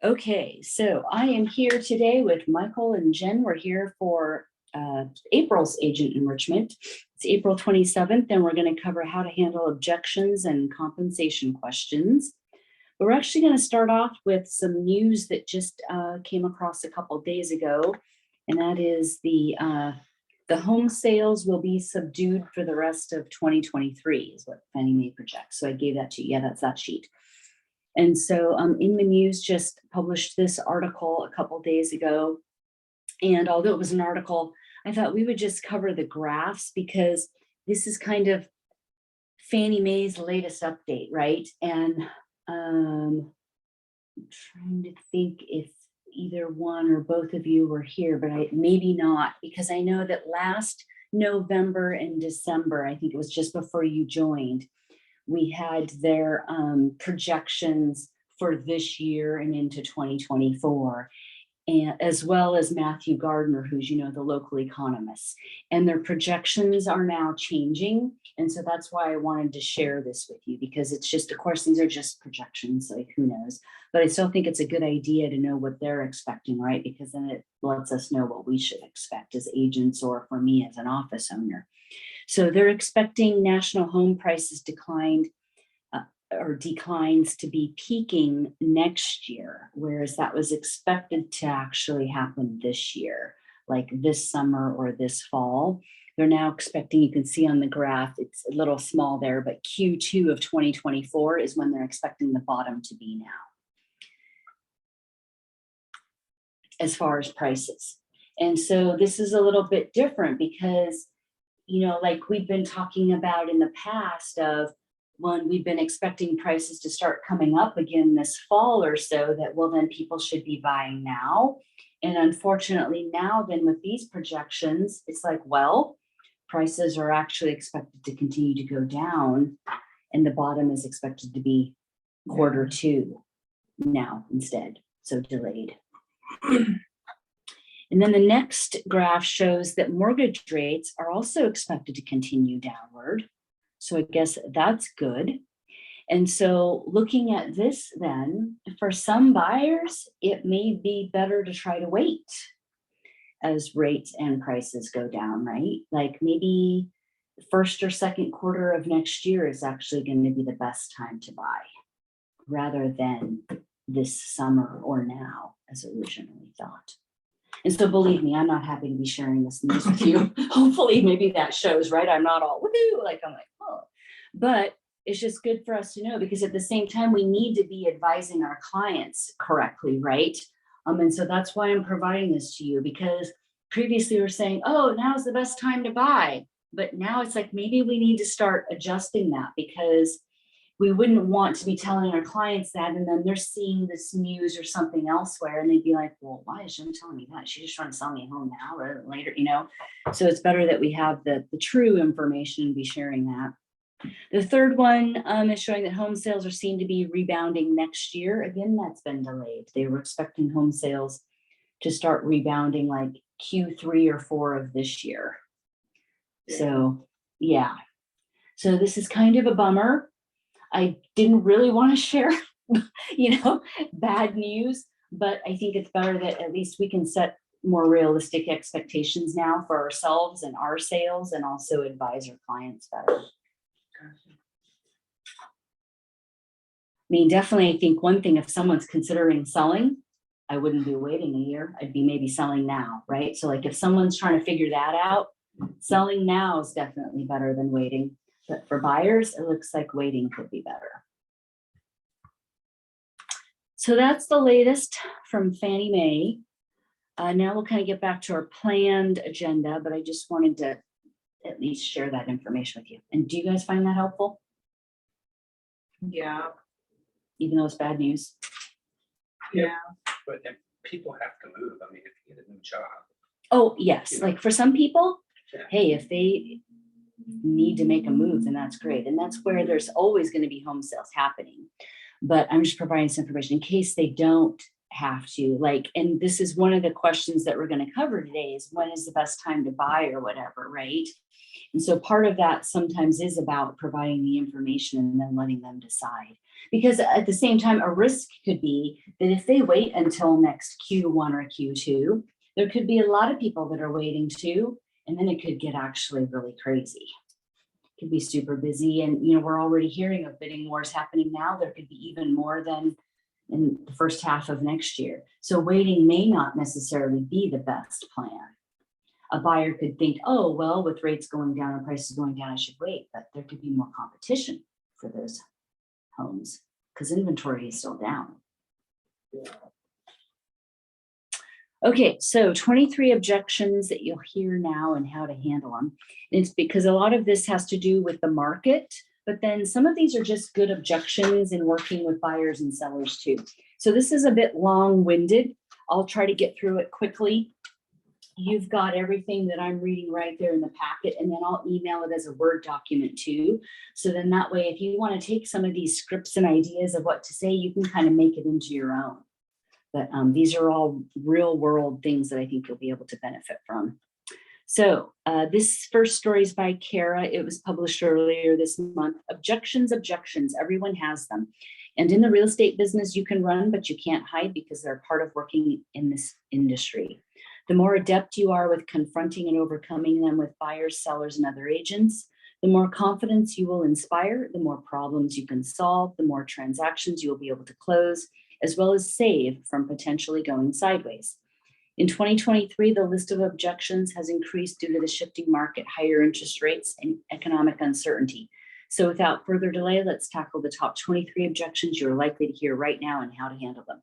Okay, so I am here today with Michael and Jen. We're here for April's agent enrichment. It's April 27th, and we're going to cover how to handle objections and compensation questions. But we're actually going to start off with some news that just came across a couple of days ago, and that is the home sales will be subdued for the rest of 2023 is what Fannie Mae projects. So I gave that to you. Yeah, that's that sheet. And so Inman News just published this article a couple days ago. And although it was an article, I thought we would just cover the graphs because this is kind of Fannie Mae's latest update, right? And I'm trying to think if either one or both of you were here, but maybe not, because I know that last November and December, I think it was just before you joined, we had their projections for this year and into 2024, and as well as Matthew Gardner, who's, the local economist, and their projections are now changing. And so that's why I wanted to share this with you, because it's just, of course, these are just projections, like who knows, but I still think it's a good idea to know what they're expecting, right? Because then it lets us know what we should expect as agents, or for me as an office owner. So they're expecting national home prices declines to be peaking next year, whereas that was expected to actually happen this year, like this summer or this fall. They're now expecting, you can see on the graph, it's a little small there, but Q2 of 2024 is when they're expecting the bottom to be now, as far as prices. And so this is a little bit different because, like we've been talking about in the past of when we've been expecting prices to start coming up again this fall or so, that, well, then people should be buying now. And unfortunately now then with these projections, it's like, well, prices are actually expected to continue to go down, and the bottom is expected to be Q2 now instead, so delayed. And then the next graph shows that mortgage rates are also expected to continue downward. So I guess that's good. And so looking at this then, for some buyers, it may be better to try to wait as rates and prices go down, right? Like maybe the first or second quarter of next year is actually going to be the best time to buy, rather than this summer or now as originally thought. And so believe me, I'm not happy to be sharing this news with you. Hopefully maybe that shows, right? I'm not all woohoo, I'm like, oh, but it's just good for us to know, because at the same time, we need to be advising our clients correctly, right? And so that's why I'm providing this to you, because previously we were saying, oh, now's the best time to buy. But now it's like, maybe we need to start adjusting that, because we wouldn't want to be telling our clients that, and then they're seeing this news or something elsewhere, and they'd be like, well, why is she telling me that? She's just trying to sell me a home now or later, So it's better that we have the true information and be sharing that. The third one is showing that home sales are seen to be rebounding next year. Again, that's been delayed. They were expecting home sales to start rebounding like Q3 or 4 of this year. So yeah, so this is kind of a bummer. I didn't really want to share, bad news, but I think it's better that at least we can set more realistic expectations now for ourselves and our sales, and also advise our clients better. I mean, definitely, I think one thing, if someone's considering selling, I wouldn't be waiting a year. I'd be maybe selling now, right? So like if someone's trying to figure that out, selling now is definitely better than waiting. But for buyers, it looks like waiting could be better. So that's the latest from Fannie Mae. Now we'll kind of get back to our planned agenda, but I just wanted to at least share that information with you. And do you guys find that helpful? Yeah. Even though it's bad news? Yeah. But if people have to move, I mean, if you get a new job. Oh, yes. Like for some people, Yeah. hey, if they need to make a move, then that's great. And that's where there's always going to be home sales happening. But I'm just providing some information in case they don't have to, like, and this is one of the questions that we're going to cover today, is when is the best time to buy or whatever, right? And so part of that sometimes is about providing the information and then letting them decide. Because at the same time, a risk could be that if they wait until next Q1 or Q2, there could be a lot of people that are waiting too, and then it could get actually really crazy. It could be super busy, and we're already hearing of bidding wars happening now. There could be even more than in the first half of next year. So waiting may not necessarily be the best plan. A buyer could think, oh, well, with rates going down and prices going down, I should wait, but there could be more competition for those homes because inventory is still down. Okay, so 23 objections that you'll hear now and how to handle them. And it's because a lot of this has to do with the market, but then some of these are just good objections in working with buyers and sellers too. So this is a bit long-winded. I'll try to get through it quickly. You've got everything that I'm reading right there in the packet, and then I'll email it as a Word document too. So then that way, if you want to take some of these scripts and ideas of what to say, you can kind of make it into your own. But these are all real world things that I think you'll be able to benefit from. So this first story is by Kara. It was published earlier this month. Objections, objections, everyone has them. And in the real estate business, you can run, but you can't hide because they're part of working in this industry. The more adept you are with confronting and overcoming them with buyers, sellers, and other agents, the more confidence you will inspire, the more problems you can solve, the more transactions you will be able to close, as well as save from potentially going sideways. In 2023, the list of objections has increased due to the shifting market, higher interest rates, and economic uncertainty. So without further delay, let's tackle the top 23 objections you're likely to hear right now and how to handle them.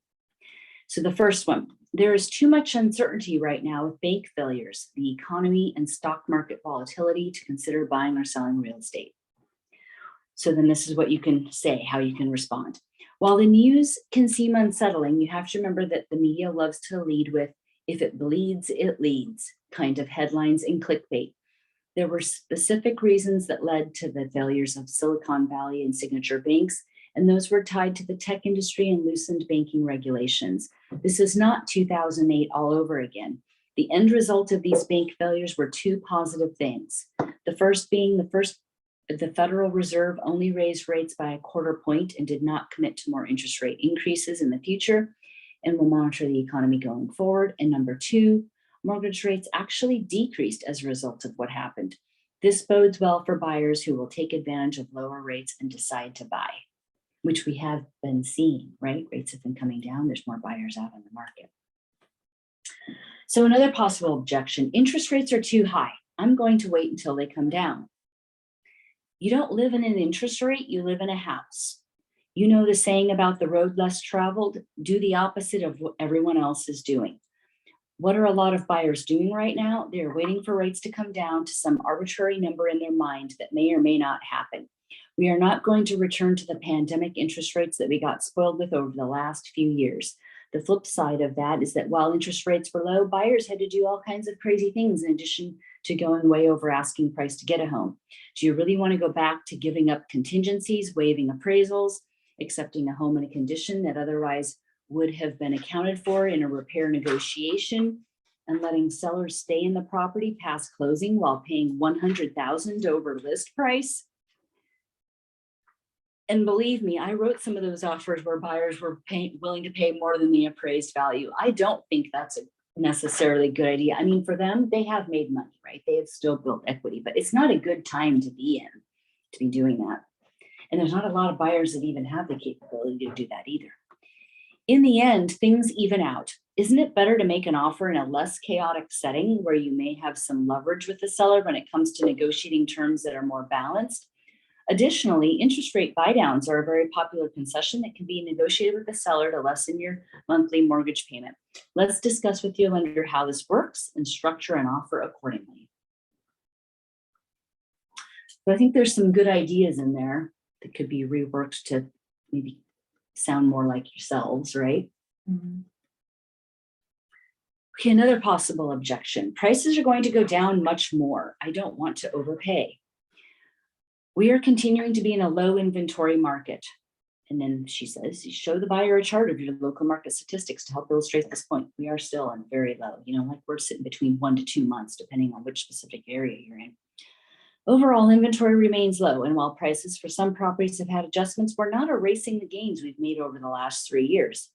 So the first one, there is too much uncertainty right now with bank failures, the economy, and stock market volatility to consider buying or selling real estate. So then this is what you can say, how you can respond. While the news can seem unsettling, you have to remember that the media loves to lead with, if it bleeds, it leads, kind of headlines and clickbait. There were specific reasons that led to the failures of Silicon Valley and Signature banks, and those were tied to the tech industry and loosened banking regulations. This is not 2008 all over again. The end result of these bank failures were two positive things. The first being the Federal Reserve only raised rates by a quarter point and did not commit to more interest rate increases in the future, and will monitor the economy going forward. And number two, mortgage rates actually decreased as a result of what happened. This bodes well for buyers who will take advantage of lower rates and decide to buy, which we have been seeing, right? Rates have been coming down. There's more buyers out in the market. So another possible objection, interest rates are too high. I'm going to wait until they come down. You don't live in an interest rate, you live in a house. You know the saying about the road less traveled, do the opposite of what everyone else is doing. What are a lot of buyers doing right now? They're waiting for rates to come down to some arbitrary number in their mind that may or may not happen. We are not going to return to the pandemic interest rates that we got spoiled with over the last few years. The flip side of that is that while interest rates were low, buyers had to do all kinds of crazy things in addition to going way over asking price to get a home. Do you really want to go back to giving up contingencies, waiving appraisals, accepting a home in a condition that otherwise would have been accounted for in a repair negotiation, and letting sellers stay in the property past closing while paying $100,000 over list price? And believe me, I wrote some of those offers where buyers were willing to pay more than the appraised value. I don't think that's a necessarily good idea. I mean, for them, they have made money, right? They have still built equity, but it's not a good time to be doing that. And there's not a lot of buyers that even have the capability to do that either. In the end, things even out. Isn't it better to make an offer in a less chaotic setting where you may have some leverage with the seller when it comes to negotiating terms that are more balanced? Additionally, interest rate buydowns are a very popular concession that can be negotiated with the seller to lessen your monthly mortgage payment. Let's discuss with your lender how this works and structure an offer accordingly. So I think there's some good ideas in there that could be reworked to maybe sound more like yourselves, right? Mm-hmm. Okay, another possible objection. Prices are going to go down much more. I don't want to overpay. We are continuing to be in a low inventory market. And then she says, you show the buyer a chart of your local market statistics to help illustrate this point. We are still on very low, like we're sitting between 1 to 2 months, depending on which specific area you're in. Overall inventory remains low, and while prices for some properties have had adjustments, we're not erasing the gains we've made over the last 3 years.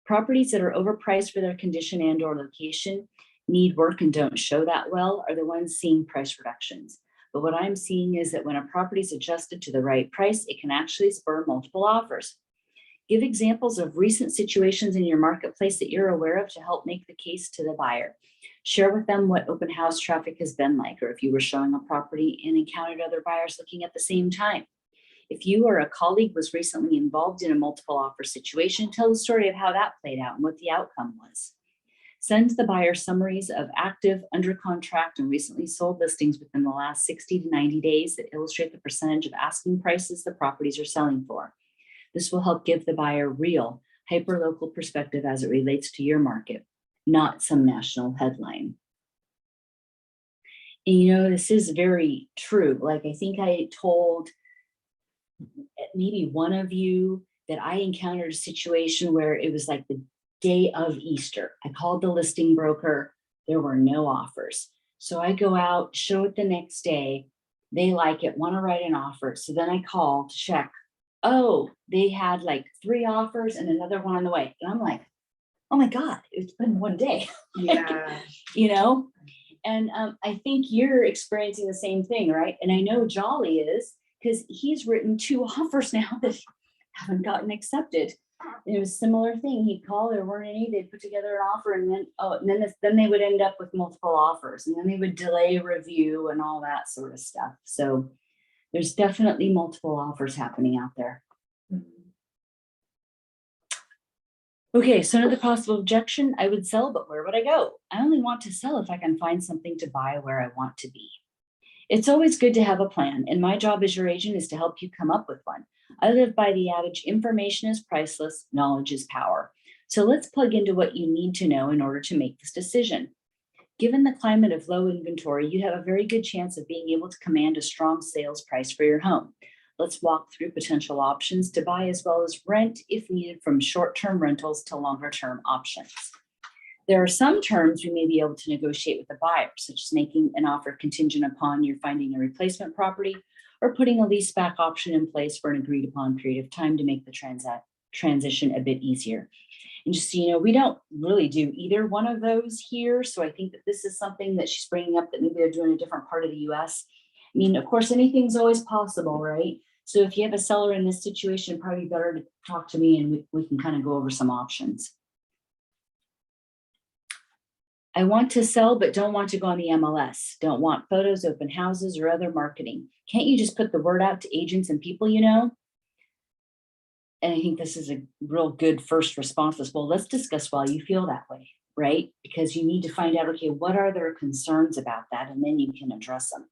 Properties that are overpriced for their condition and or location, need work and don't show that well are the ones seeing price reductions. But what I'm seeing is that when a property is adjusted to the right price, it can actually spur multiple offers. Give examples of recent situations in your marketplace that you're aware of to help make the case to the buyer. Share with them what open house traffic has been like, or if you were showing a property and encountered other buyers looking at the same time. If you or a colleague was recently involved in a multiple offer situation, tell the story of how that played out and what the outcome was. Send the buyer summaries of active, under contract, and recently sold listings within the last 60 to 90 days that illustrate the percentage of asking prices the properties are selling for. This will help give the buyer real, hyper-local perspective as it relates to your market, not some national headline. And this is very true. Like, I think I told maybe one of you that I encountered a situation where it was like the day of Easter. I called the listing broker. There were no offers. So I go out, show it the next day. They like it, want to write an offer. So then I call to check. Oh, they had like 3 offers and another one on the way. And I'm like, oh my God, it's been one day. Yeah. And I think you're experiencing the same thing, right? And I know Jolly is, because he's written 2 offers now that haven't gotten accepted. And it was a similar thing. He'd call, there weren't any, they'd put together an offer, and then they would end up with multiple offers, and then they would delay review and all that sort of stuff. So there's definitely multiple offers happening out there. Okay, so another possible objection, I would sell, but where would I go? I only want to sell if I can find something to buy where I want to be. It's always good to have a plan, and my job as your agent is to help you come up with one. I live by the adage, information is priceless, knowledge is power. So let's plug into what you need to know in order to make this decision. Given the climate of low inventory, you have a very good chance of being able to command a strong sales price for your home. Let's walk through potential options to buy as well as rent if needed, from short-term rentals to longer-term options. There are some terms we may be able to negotiate with the buyer, such as making an offer contingent upon your finding a replacement property, or putting a lease back option in place for an agreed upon period of time to make the transition a bit easier. And just so you know, we don't really do either one of those here. So I think that this is something that she's bringing up that maybe they're doing in a different part of the US. I mean, of course, anything's always possible, right? So if you have a seller in this situation, probably better to talk to me and we can kind of go over some options. I want to sell, but don't want to go on the MLS. Don't want photos, open houses, or other marketing. Can't you just put the word out to agents and people you know? And I think this is a real good first response as well. Let's discuss why you feel that way, right? Because you need to find out, okay, what are their concerns about that? And then you can address them.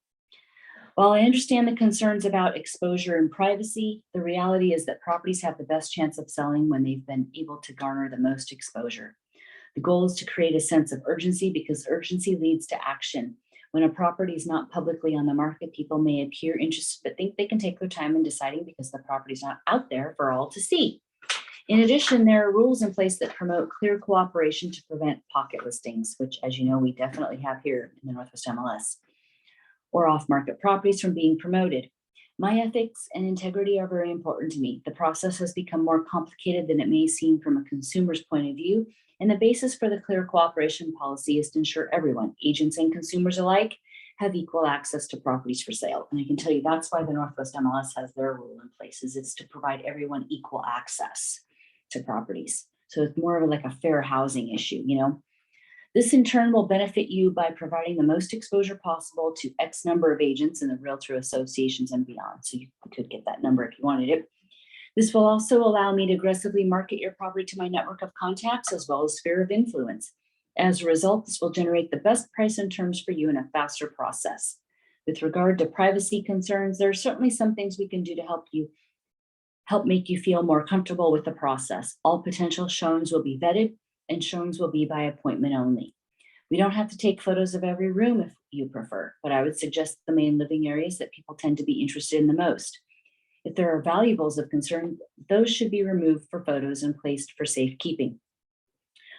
While I understand the concerns about exposure and privacy, the reality is that properties have the best chance of selling when they've been able to garner the most exposure. The goal is to create a sense of urgency, because urgency leads to action. When a property is not publicly on the market, people may appear interested, but think they can take their time in deciding because the property is not out there for all to see. In addition, there are rules in place that promote clear cooperation to prevent pocket listings, which, as you know, we definitely have here in the Northwest MLS, or off-market properties from being promoted. My ethics and integrity are very important to me. The process has become more complicated than it may seem from a consumer's point of view, and the basis for the clear cooperation policy is to ensure everyone, agents and consumers alike, have equal access to properties for sale. And I can tell you that's why the Northwest MLS has their rule in place, is it's to provide everyone equal access to properties. So it's more of like a fair housing issue, This in turn will benefit you by providing the most exposure possible to X number of agents in the realtor associations and beyond. So you could get that number if you wanted it. This will also allow me to aggressively market your property to my network of contacts as well as sphere of influence. As a result, this will generate the best price and terms for you in a faster process. With regard to privacy concerns, there are certainly some things we can do to help make you feel more comfortable with the process. All potential showings will be vetted, and showings will be by appointment only. We don't have to take photos of every room if you prefer, but I would suggest the main living areas that people tend to be interested in the most. If there are valuables of concern, those should be removed for photos and placed for safekeeping.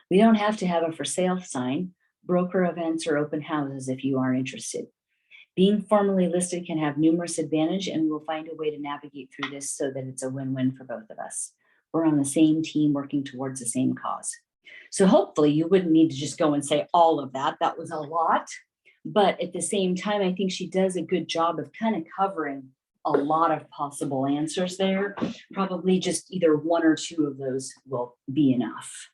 We don't have to have a for sale sign, broker events, or open houses if you are interested. Being formally listed can have numerous advantages, and we'll find a way to navigate through this so that it's a win-win for both of us. We're on the same team working towards the same cause. So hopefully you wouldn't need to just go and say all of that. That was a lot. But at the same time, I think she does a good job of kind of covering a lot of possible answers there. Probably just either one or two of those will be enough.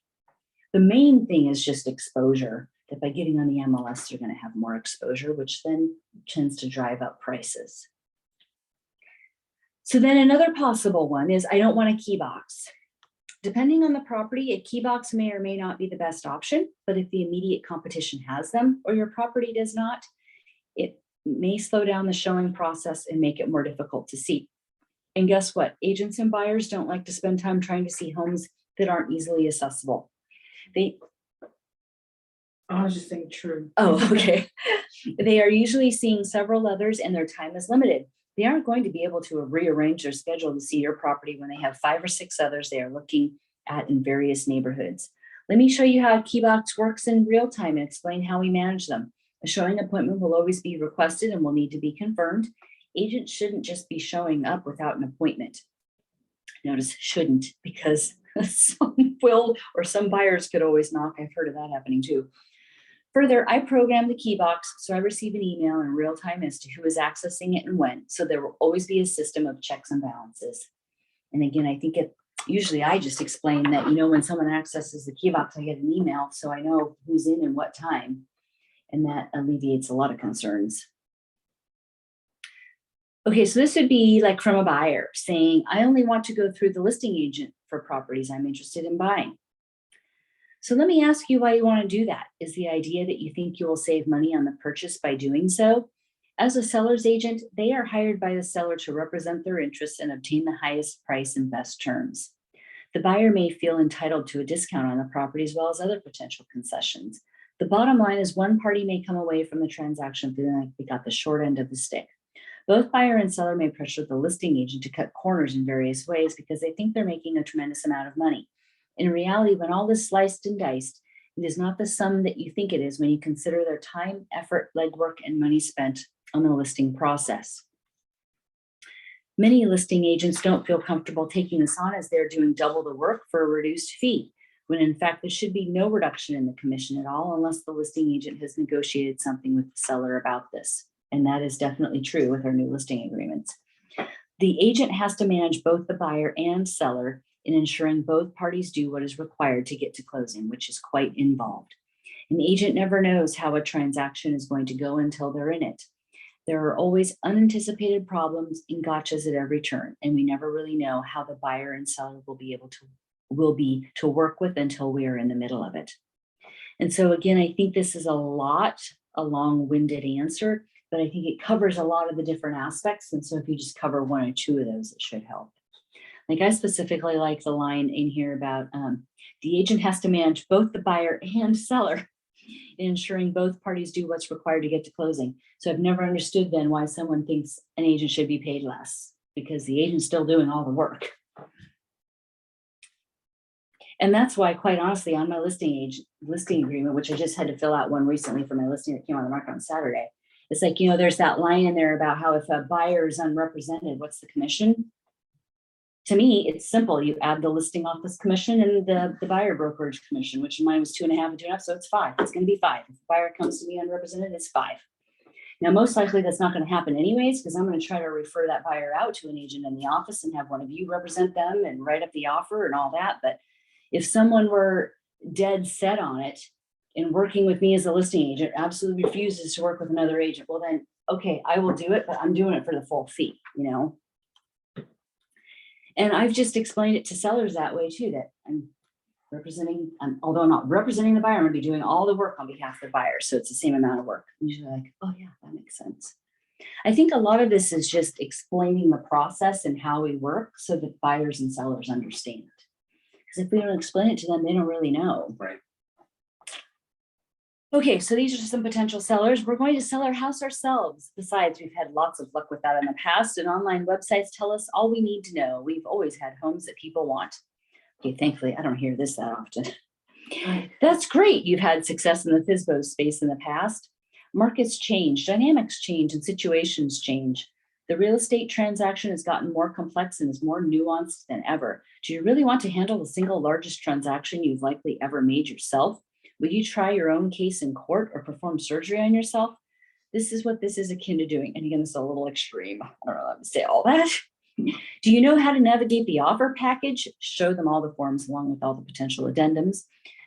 The main thing is just exposure, that by getting on the MLS, you're going to have more exposure, which then tends to drive up prices. So then another possible one is I don't want a key box. Depending on the property, a key box may or may not be the best option, but if the immediate competition has them or your property does not, it may slow down the showing process and make it more difficult to see. And guess what? Agents and buyers don't like to spend time trying to see homes that aren't easily accessible. I was just saying true. Oh, okay. They are usually seeing several others and their time is limited. They aren't going to be able to rearrange their schedule to see your property when they have 5 or 6 others they are looking at in various neighborhoods. Let me show you how a key box works in real time and explain how we manage them. A showing appointment will always be requested and will need to be confirmed. Agents shouldn't just be showing up without an appointment. Notice shouldn't, because some will or some buyers could always knock. I've heard of that happening too. Further, I program the key box so I receive an email in real time as to who is accessing it and when. So there will always be a system of checks and balances. And again, I think usually I just explain that, when someone accesses the key box, I get an email so I know who's in and what time. And that alleviates a lot of concerns. Okay, so this would be like from a buyer saying, I only want to go through the listing agent for properties I'm interested in buying. So let me ask you why you want to do that. Is the idea that you think you will save money on the purchase by doing so? As a seller's agent, they are hired by the seller to represent their interests and obtain the highest price and best terms. The buyer may feel entitled to a discount on the property as well as other potential concessions. The bottom line is one party may come away from the transaction feeling like they got the short end of the stick. Both buyer and seller may pressure the listing agent to cut corners in various ways because they think they're making a tremendous amount of money. In reality, when all is sliced and diced, it is not the sum that you think it is when you consider their time, effort, legwork, and money spent on the listing process. Many listing agents don't feel comfortable taking this on as they're doing double the work for a reduced fee, when in fact there should be no reduction in the commission at all unless the listing agent has negotiated something with the seller about this. And that is definitely true with our new listing agreements. The agent has to manage both the buyer and seller in ensuring both parties do what is required to get to closing, which is quite involved. An agent never knows how a transaction is going to go until they're in it. There are always unanticipated problems and gotchas at every turn, and we never really know how the buyer and seller will be to work with until we are in the middle of it. And so again, I think this is a long-winded answer, but I think it covers a lot of the different aspects. And so if you just cover 1 or 2 of those, it should help. Like I specifically like the line in here about the agent has to manage both the buyer and seller in ensuring both parties do what's required to get to closing. So I've never understood then why someone thinks an agent should be paid less, because the agent's still doing all the work. And that's why, quite honestly, on my listing agreement, which I just had to fill out one recently for my listing that came on the market on Saturday, it's like, there's that line in there about how if a buyer is unrepresented, what's the commission? To me, it's simple. You add the listing office commission and the buyer brokerage commission, which mine was 2.5 and 2.5, so it's 5. It's going to be 5. If the buyer comes to me unrepresented, it's 5. Now, most likely that's not going to happen anyways, because I'm going to try to refer that buyer out to an agent in the office and have one of you represent them and write up the offer and all that. But if someone were dead set on it and working with me as a listing agent, absolutely refuses to work with another agent, well then, okay, I will do it, but I'm doing it for the full fee, And I've just explained it to sellers that way too, that although I'm not representing the buyer, I'm gonna be doing all the work on behalf of the buyer. So it's the same amount of work. Usually like, oh yeah, that makes sense. I think a lot of this is just explaining the process and how we work so that buyers and sellers understand. Because if we don't explain it to them, they don't really know. Right. Okay, so these are some potential sellers. We're going to sell our house ourselves. Besides, we've had lots of luck with that in the past, and online websites tell us all we need to know. We've always had homes that people want. Okay, thankfully, I don't hear this that often. Right. That's great. You've had success in the FISBO space in the past. Markets change, dynamics change, and situations change. The real estate transaction has gotten more complex and is more nuanced than ever. Do you really want to handle the single largest transaction you've likely ever made yourself? Would you try your own case in court or perform surgery on yourself? This is what this is akin to doing. And again, this is a little extreme. I don't know how to say all that. Do you know how to navigate the offer package? Show them all the forms along with all the potential addendums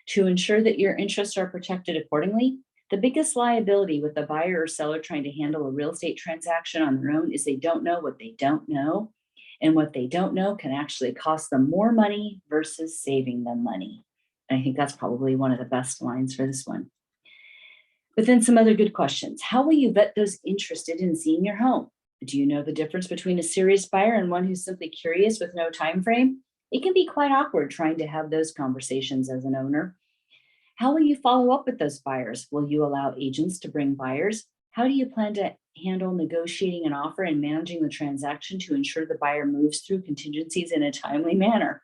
to ensure that your interests are protected accordingly. The biggest liability with a buyer or seller trying to handle a real estate transaction on their own is they don't know what they don't know. And what they don't know can actually cost them more money versus saving them money. And I think that's probably one of the best lines for this one. But then some other good questions. How will you vet those interested in seeing your home? Do you know the difference between a serious buyer and one who's simply curious with no time frame? It can be quite awkward trying to have those conversations as an owner. How will you follow up with those buyers? Will you allow agents to bring buyers? How do you plan to handle negotiating an offer and managing the transaction to ensure the buyer moves through contingencies in a timely manner?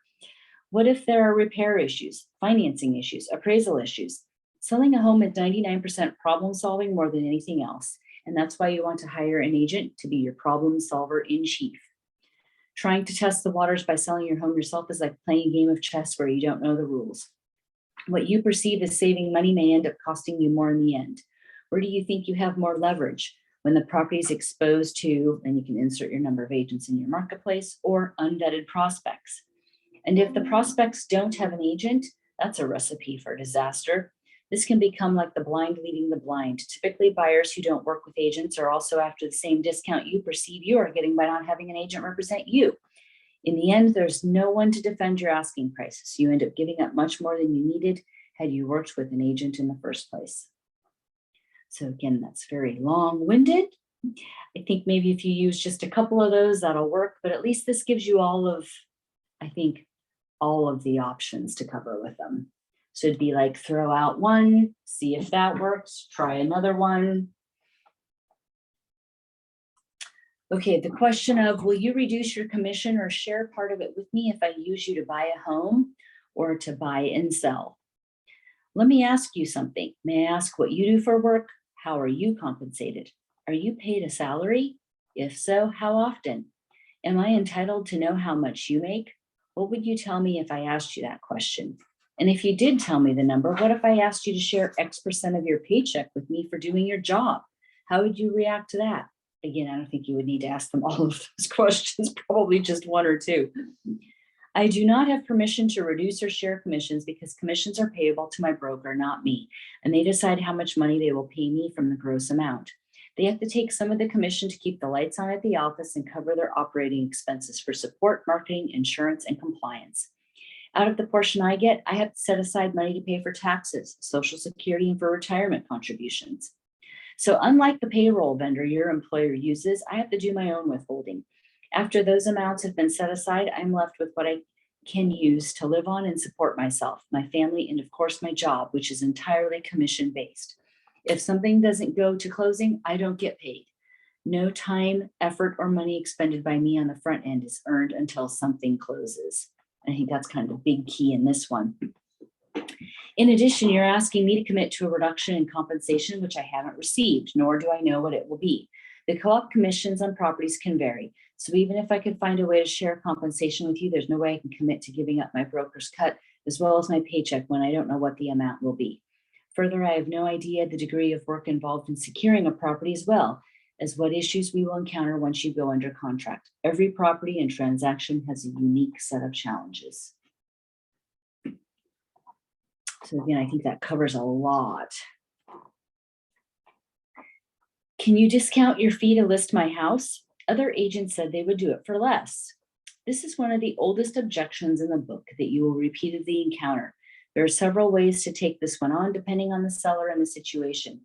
What if there are repair issues, financing issues, appraisal issues? Selling a home is 99% problem solving more than anything else. And that's why you want to hire an agent to be your problem solver in chief. Trying to test the waters by selling your home yourself is like playing a game of chess where you don't know the rules. What you perceive as saving money may end up costing you more in the end. Where do you think you have more leverage? When the property is exposed to, and you can insert your number of agents in your marketplace, or unvetted prospects. And if the prospects don't have an agent, that's a recipe for disaster. This can become like the blind leading the blind. Typically, buyers who don't work with agents are also after the same discount you perceive you are getting by not having an agent represent you. In the end, there's no one to defend your asking prices. You end up giving up much more than you needed had you worked with an agent in the first place. So again, that's very long-winded. I think maybe if you use just a couple of those, that'll work, but at least this gives you all of, I think, all of the options to cover with them. So it'd be like throw out one, see if that works, try another one. Okay, the question of, will you reduce your commission or share part of it with me if I use you to buy a home or to buy and sell? Let me ask you something. May I ask what you do for work? How are you compensated? Are you paid a salary? If so, how often? Am I entitled to know how much you make? What would you tell me if I asked you that question? And if you did tell me the number, what if I asked you to share X% of your paycheck with me for doing your job? How would you react to that? Again, I don't think you would need to ask them all of those questions, probably just one or two. I do not have permission to reduce or share commissions because commissions are payable to my broker, not me, and they decide how much money they will pay me from the gross amount. They have to take some of the commission to keep the lights on at the office and cover their operating expenses for support, marketing, insurance, and compliance. Out of the portion I get, I have to set aside money to pay for taxes, Social Security, and for retirement contributions. So unlike the payroll vendor your employer uses, I have to do my own withholding. After those amounts have been set aside, I'm left with what I can use to live on and support myself, my family, and of course my job, which is entirely commission-based. If something doesn't go to closing, I don't get paid. No time, effort, or money expended by me on the front end is earned until something closes. I think that's kind of a big key in this one. In addition, you're asking me to commit to a reduction in compensation, which I haven't received, nor do I know what it will be. The co-op commissions on properties can vary. So even if I could find a way to share compensation with you, there's no way I can commit to giving up my broker's cut as well as my paycheck when I don't know what the amount will be. Further, I have no idea the degree of work involved in securing a property as well as what issues we will encounter once you go under contract. Every property and transaction has a unique set of challenges. So again, I think that covers a lot. Can you discount your fee to list my house? Other agents said they would do it for less. This is one of the oldest objections in the book that you will repeatedly encounter. There are several ways to take this one on depending on the seller and the situation.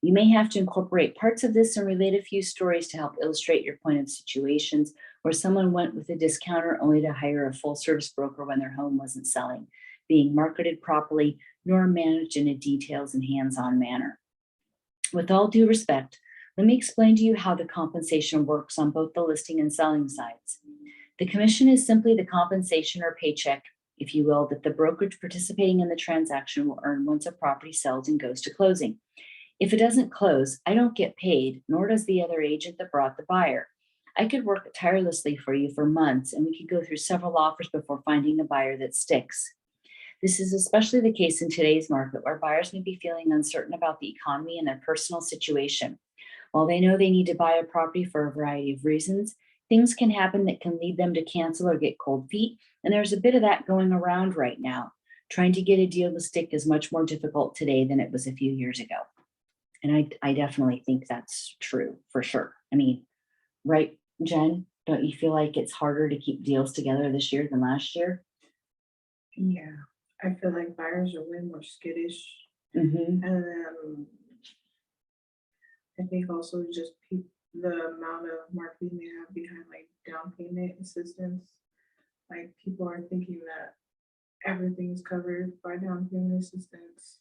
You may have to incorporate parts of this and relate a few stories to help illustrate your point of situations where someone went with a discounter only to hire a full service broker when their home wasn't selling. being marketed properly, nor managed in a details and hands-on manner. With all due respect, let me explain to you how the compensation works on both the listing and selling sides. The commission is simply the compensation or paycheck, if you will, that the brokerage participating in the transaction will earn once a property sells and goes to closing. If it doesn't close, I don't get paid, nor does the other agent that brought the buyer. I could work tirelessly for you for months, and we could go through several offers before finding a buyer that sticks. This is especially the case in today's market, where buyers may be feeling uncertain about the economy and their personal situation. While they know they need to buy a property for a variety of reasons, things can happen that can lead them to cancel or get cold feet, and there's a bit of that going around right now. Trying to get a deal to stick is much more difficult today than it was a few years ago. And I definitely think that's true, for sure. I mean, right, Jen? Don't you feel like it's harder to keep deals together this year than last year? Yeah, I feel like buyers are way more skittish. Mm-hmm. And then I think also just the amount of marketing they have behind like down payment assistance. Like people are thinking that everything is covered by down payment assistance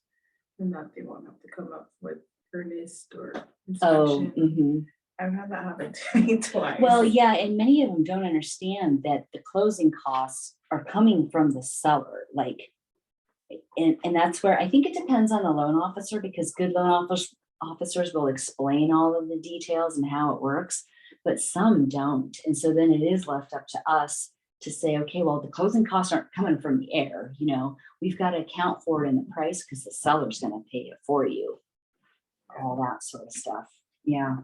and that they won't have to come up with earnest or Oh, inspection. mm-hmm. I've had that happen to me twice. Well, yeah, and many of them don't understand that the closing costs are coming from the seller. Like, and that's where I think it depends on the loan officer, because good loan officers will explain all of the details and how it works, but some don't. And so then it is left up to us to say, okay, well, the closing costs aren't coming from the air. We've got to account for it in the price because the seller's going to pay it for you. All that sort of stuff. Yeah.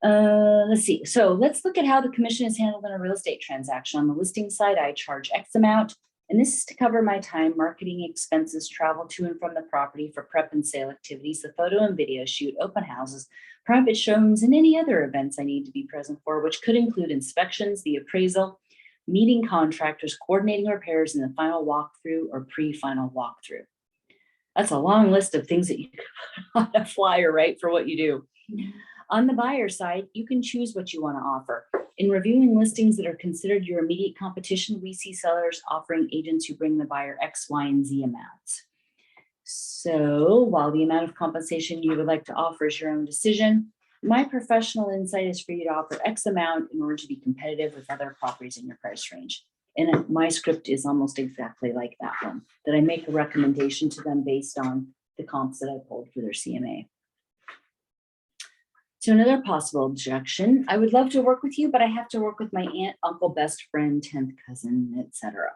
Let's see. So let's look at how the commission is handled in a real estate transaction. On the listing side, I charge X amount, and this is to cover my time, marketing expenses, travel to and from the property for prep and sale activities, the photo and video shoot, open houses, private showrooms, and any other events I need to be present for, which could include inspections, the appraisal, meeting contractors, coordinating repairs, and the final walkthrough or pre-final walkthrough. That's a long list of things that you could put on a flyer, right, for what you do. On the buyer side, you can choose what you want to offer. In reviewing listings that are considered your immediate competition, we see sellers offering agents who bring the buyer X, Y, and Z amounts. So while the amount of compensation you would like to offer is your own decision, my professional insight is for you to offer X amount in order to be competitive with other properties in your price range. And my script is almost exactly like that one, that I make a recommendation to them based on the comps that I pulled for their CMA. So another possible objection, I would love to work with you, but I have to work with my aunt, uncle, best friend, 10th cousin, etc.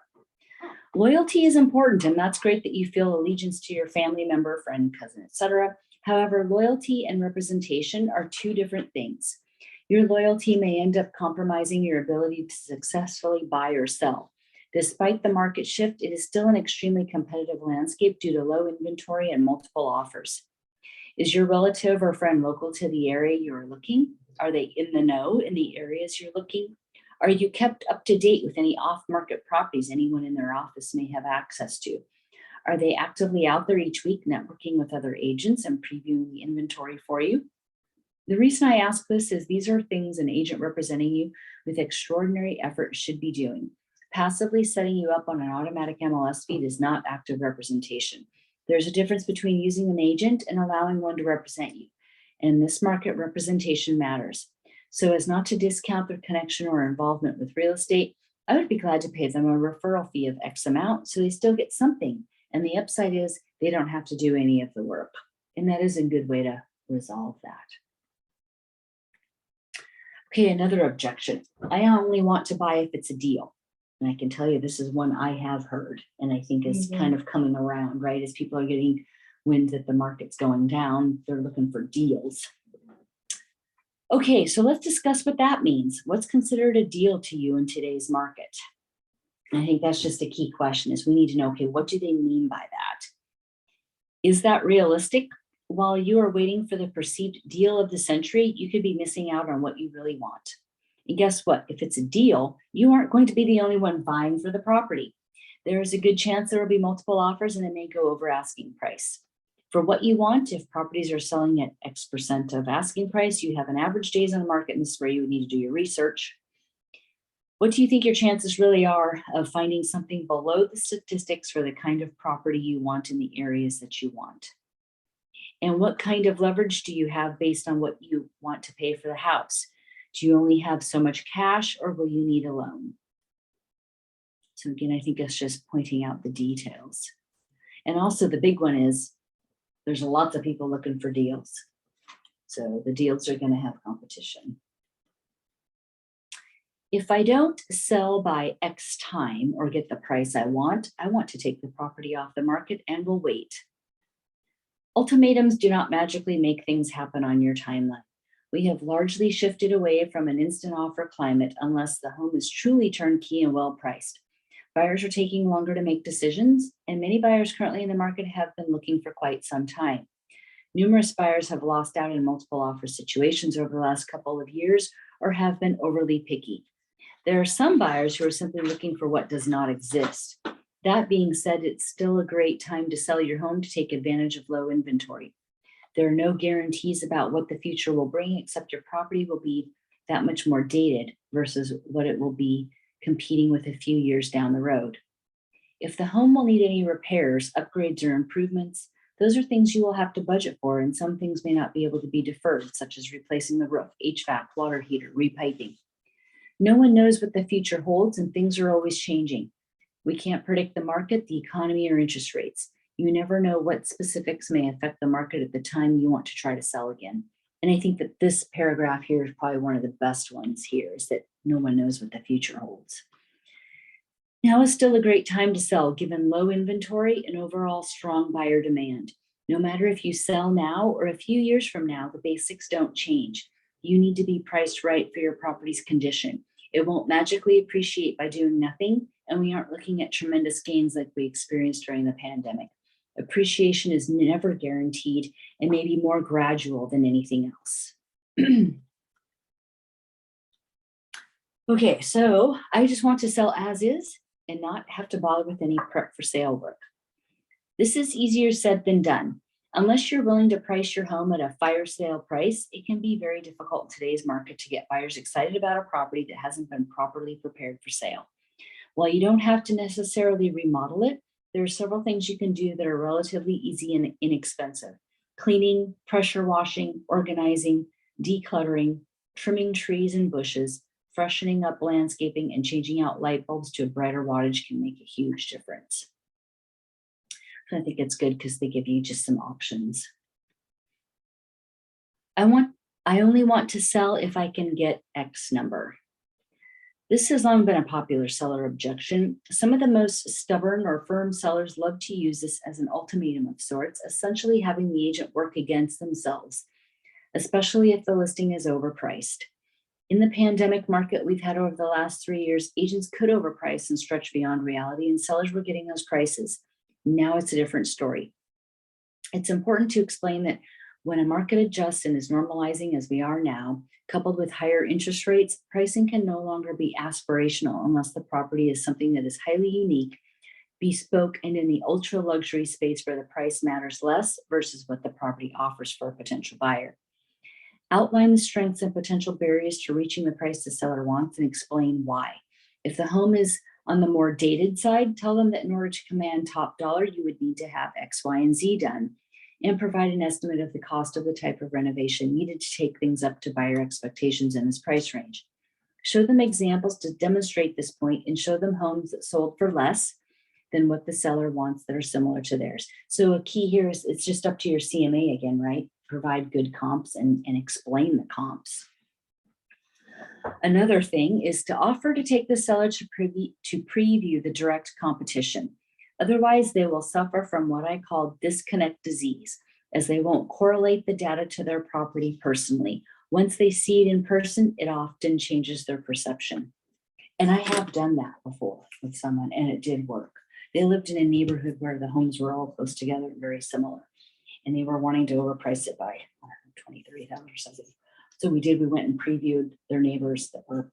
Loyalty is important, and that's great that you feel allegiance to your family member, friend, cousin, etc. However, loyalty and representation are two different things. Your loyalty may end up compromising your ability to successfully buy or sell. Despite the market shift, it is still an extremely competitive landscape due to low inventory and multiple offers. Is your relative or friend local to the area you're looking? Are they in the know in the areas you're looking? Are you kept up to date with any off-market properties anyone in their office may have access to? Are they actively out there each week networking with other agents and previewing the inventory for you? The reason I ask this is these are things an agent representing you with extraordinary effort should be doing. Passively setting you up on an automatic MLS feed is not active representation. There's a difference between using an agent and allowing one to represent you. And in this market, representation matters. So as not to discount their connection or involvement with real estate, I would be glad to pay them a referral fee of X amount so they still get something. And the upside is they don't have to do any of the work. And that is a good way to resolve that. Okay, another objection. I only want to buy if it's a deal. And I can tell you this is one I have heard and I think is kind of coming around, right? As people are getting wind that the market's going down, they're looking for deals. Okay, so let's discuss what that means. What's considered a deal to you in today's market? And I think that's just a key question is we need to know, okay, what do they mean by that? Is that realistic? While you are waiting for the perceived deal of the century, you could be missing out on what you really want. And guess what? If it's a deal, you aren't going to be the only one vying for the property. There is a good chance there will be multiple offers and it may go over asking price. For what you want, if properties are selling at X% of asking price, you have an average days on the market, and this is where you would need to do your research. What do you think your chances really are of finding something below the statistics for the kind of property you want in the areas that you want? And what kind of leverage do you have based on what you want to pay for the house? Do you only have so much cash, or will you need a loan? So again, I think it's just pointing out the details. And also the big one is there's lots of people looking for deals. So the deals are going to have competition. If I don't sell by X time or get the price I want to take the property off the market and will wait. Ultimatums do not magically make things happen on your timeline. We have largely shifted away from an instant offer climate unless the home is truly turnkey and well priced. Buyers are taking longer to make decisions, and many buyers currently in the market have been looking for quite some time. Numerous buyers have lost out in multiple offer situations over the last couple of years or have been overly picky. There are some buyers who are simply looking for what does not exist. That being said, it's still a great time to sell your home to take advantage of low inventory. There are no guarantees about what the future will bring, except your property will be that much more dated versus what it will be competing with a few years down the road. If the home will need any repairs, upgrades, or improvements, those are things you will have to budget for, and some things may not be able to be deferred, such as replacing the roof, HVAC, water heater, repiping. No one knows what the future holds, and things are always changing. We can't predict the market, the economy, or interest rates. You never know what specifics may affect the market at the time you want to try to sell again. And I think that this paragraph here is probably one of the best ones here, is that no one knows what the future holds. Now is still a great time to sell, given low inventory and overall strong buyer demand. No matter if you sell now or a few years from now, the basics don't change. You need to be priced right for your property's condition. It won't magically appreciate by doing nothing, and we aren't looking at tremendous gains like we experienced during the pandemic. Appreciation is never guaranteed and may be more gradual than anything else. Okay, so I just want to sell as is and not have to bother with any prep for sale work. This is easier said than done. Unless you're willing to price your home at a fire sale price, it can be very difficult in today's market to get buyers excited about a property that hasn't been properly prepared for sale. While you don't have to necessarily remodel it, there are several things you can do that are relatively easy and inexpensive. Cleaning, pressure washing, organizing, decluttering, trimming trees and bushes, freshening up landscaping, and changing out light bulbs to a brighter wattage can make a huge difference. I think it's good because they give you just some options. I only want to sell if I can get X number. This has long been a popular seller objection. Some of the most stubborn or firm sellers love to use this as an ultimatum of sorts, essentially having the agent work against themselves, especially if the listing is overpriced. In the pandemic market we've had over the last 3 years, agents could overprice and stretch beyond reality, and sellers were getting those prices. Now it's a different story. It's important to explain that when a market adjusts and is normalizing as we are now, coupled with higher interest rates, pricing can no longer be aspirational unless the property is something that is highly unique, bespoke, and in the ultra luxury space where the price matters less versus what the property offers for a potential buyer. Outline the strengths and potential barriers to reaching the price the seller wants and explain why. If the home is on the more dated side, tell them that in order to command top dollar, you would need to have X, Y, and Z done, and provide an estimate of the cost of the type of renovation needed to take things up to buyer expectations in this price range. Show them examples to demonstrate this point, and show them homes that sold for less than what the seller wants that are similar to theirs. So a key here is it's just up to your CMA again, right? Provide good comps and explain the comps. Another thing is to offer to take the seller to preview the direct competition. Otherwise, they will suffer from what I call disconnect disease, as they won't correlate the data to their property personally. Once they see it in person, it often changes their perception. And I have done that before with someone, and it did work. They lived in a neighborhood where the homes were all close together and very similar, and they were wanting to overprice it by $20,000, $30,000 or something. So we went and previewed their neighbors that were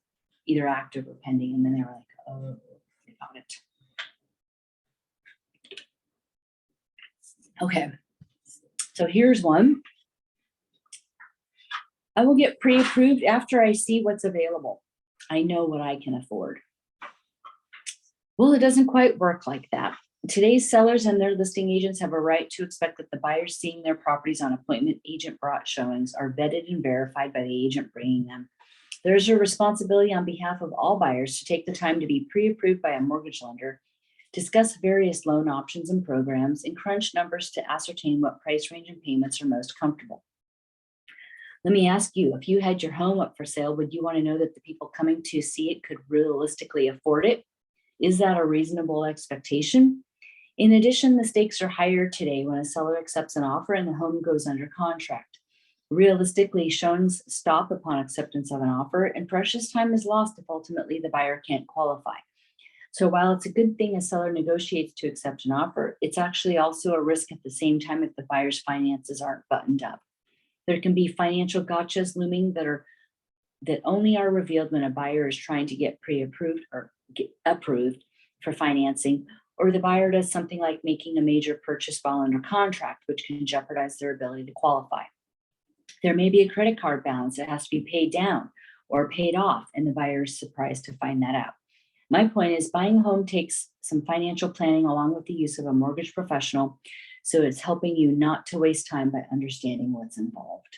either active or pending, and then they were like, oh, they got it. Okay, so here's one. I will get pre-approved after I see what's available. I know what I can afford. Well, it doesn't quite work like that. Today's sellers and their listing agents have a right to expect that the buyers seeing their properties on appointment agent brought showings are vetted and verified by the agent bringing them. There's a responsibility on behalf of all buyers to take the time to be pre-approved by a mortgage lender, discuss various loan options and programs, and crunch numbers to ascertain what price range and payments are most comfortable. Let me ask you, if you had your home up for sale, would you want to know that the people coming to see it could realistically afford it? Is that a reasonable expectation? In addition, the stakes are higher today when a seller accepts an offer and the home goes under contract. Realistically, showings stop upon acceptance of an offer, and precious time is lost if ultimately the buyer can't qualify. So while it's a good thing a seller negotiates to accept an offer, it's actually also a risk at the same time if the buyer's finances aren't buttoned up. There can be financial gotchas looming that only are revealed when a buyer is trying to get pre-approved or get approved for financing, or the buyer does something like making a major purchase while under contract, which can jeopardize their ability to qualify. There may be a credit card balance that has to be paid down or paid off, and the buyer is surprised to find that out. My point is, buying a home takes some financial planning along with the use of a mortgage professional, so it's helping you not to waste time by understanding what's involved.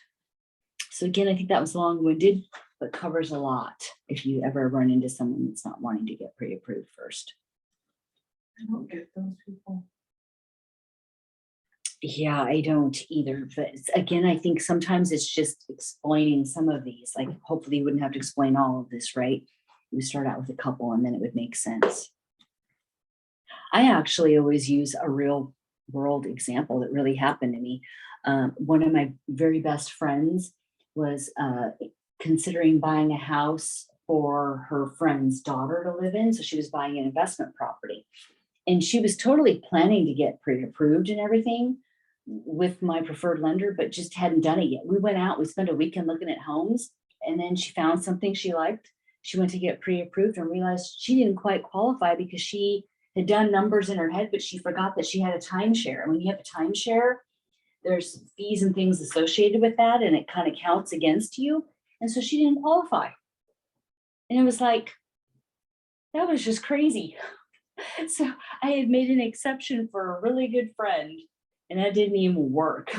So again, I think that was long-winded, but covers a lot if you ever run into someone that's not wanting to get pre-approved first. I don't get those people. Yeah, I don't either. But again, I think sometimes it's just explaining some of these. Like, hopefully you wouldn't have to explain all of this, right? We start out with a couple and then it would make sense. I actually always use a real world example that really happened to me. One of my very best friends was considering buying a house for her friend's daughter to live in. So she was buying an investment property. And she was totally planning to get pre-approved and everything with my preferred lender, but just hadn't done it yet. We went out, we spent a weekend looking at homes, and then she found something she liked. She went to get pre-approved and realized she didn't quite qualify because she had done numbers in her head, but she forgot that she had a timeshare. And when you have a timeshare, there's fees and things associated with that, and it kind of counts against you. And so she didn't qualify. And it was like, that was just crazy. So I had made an exception for a really good friend, and that didn't even work.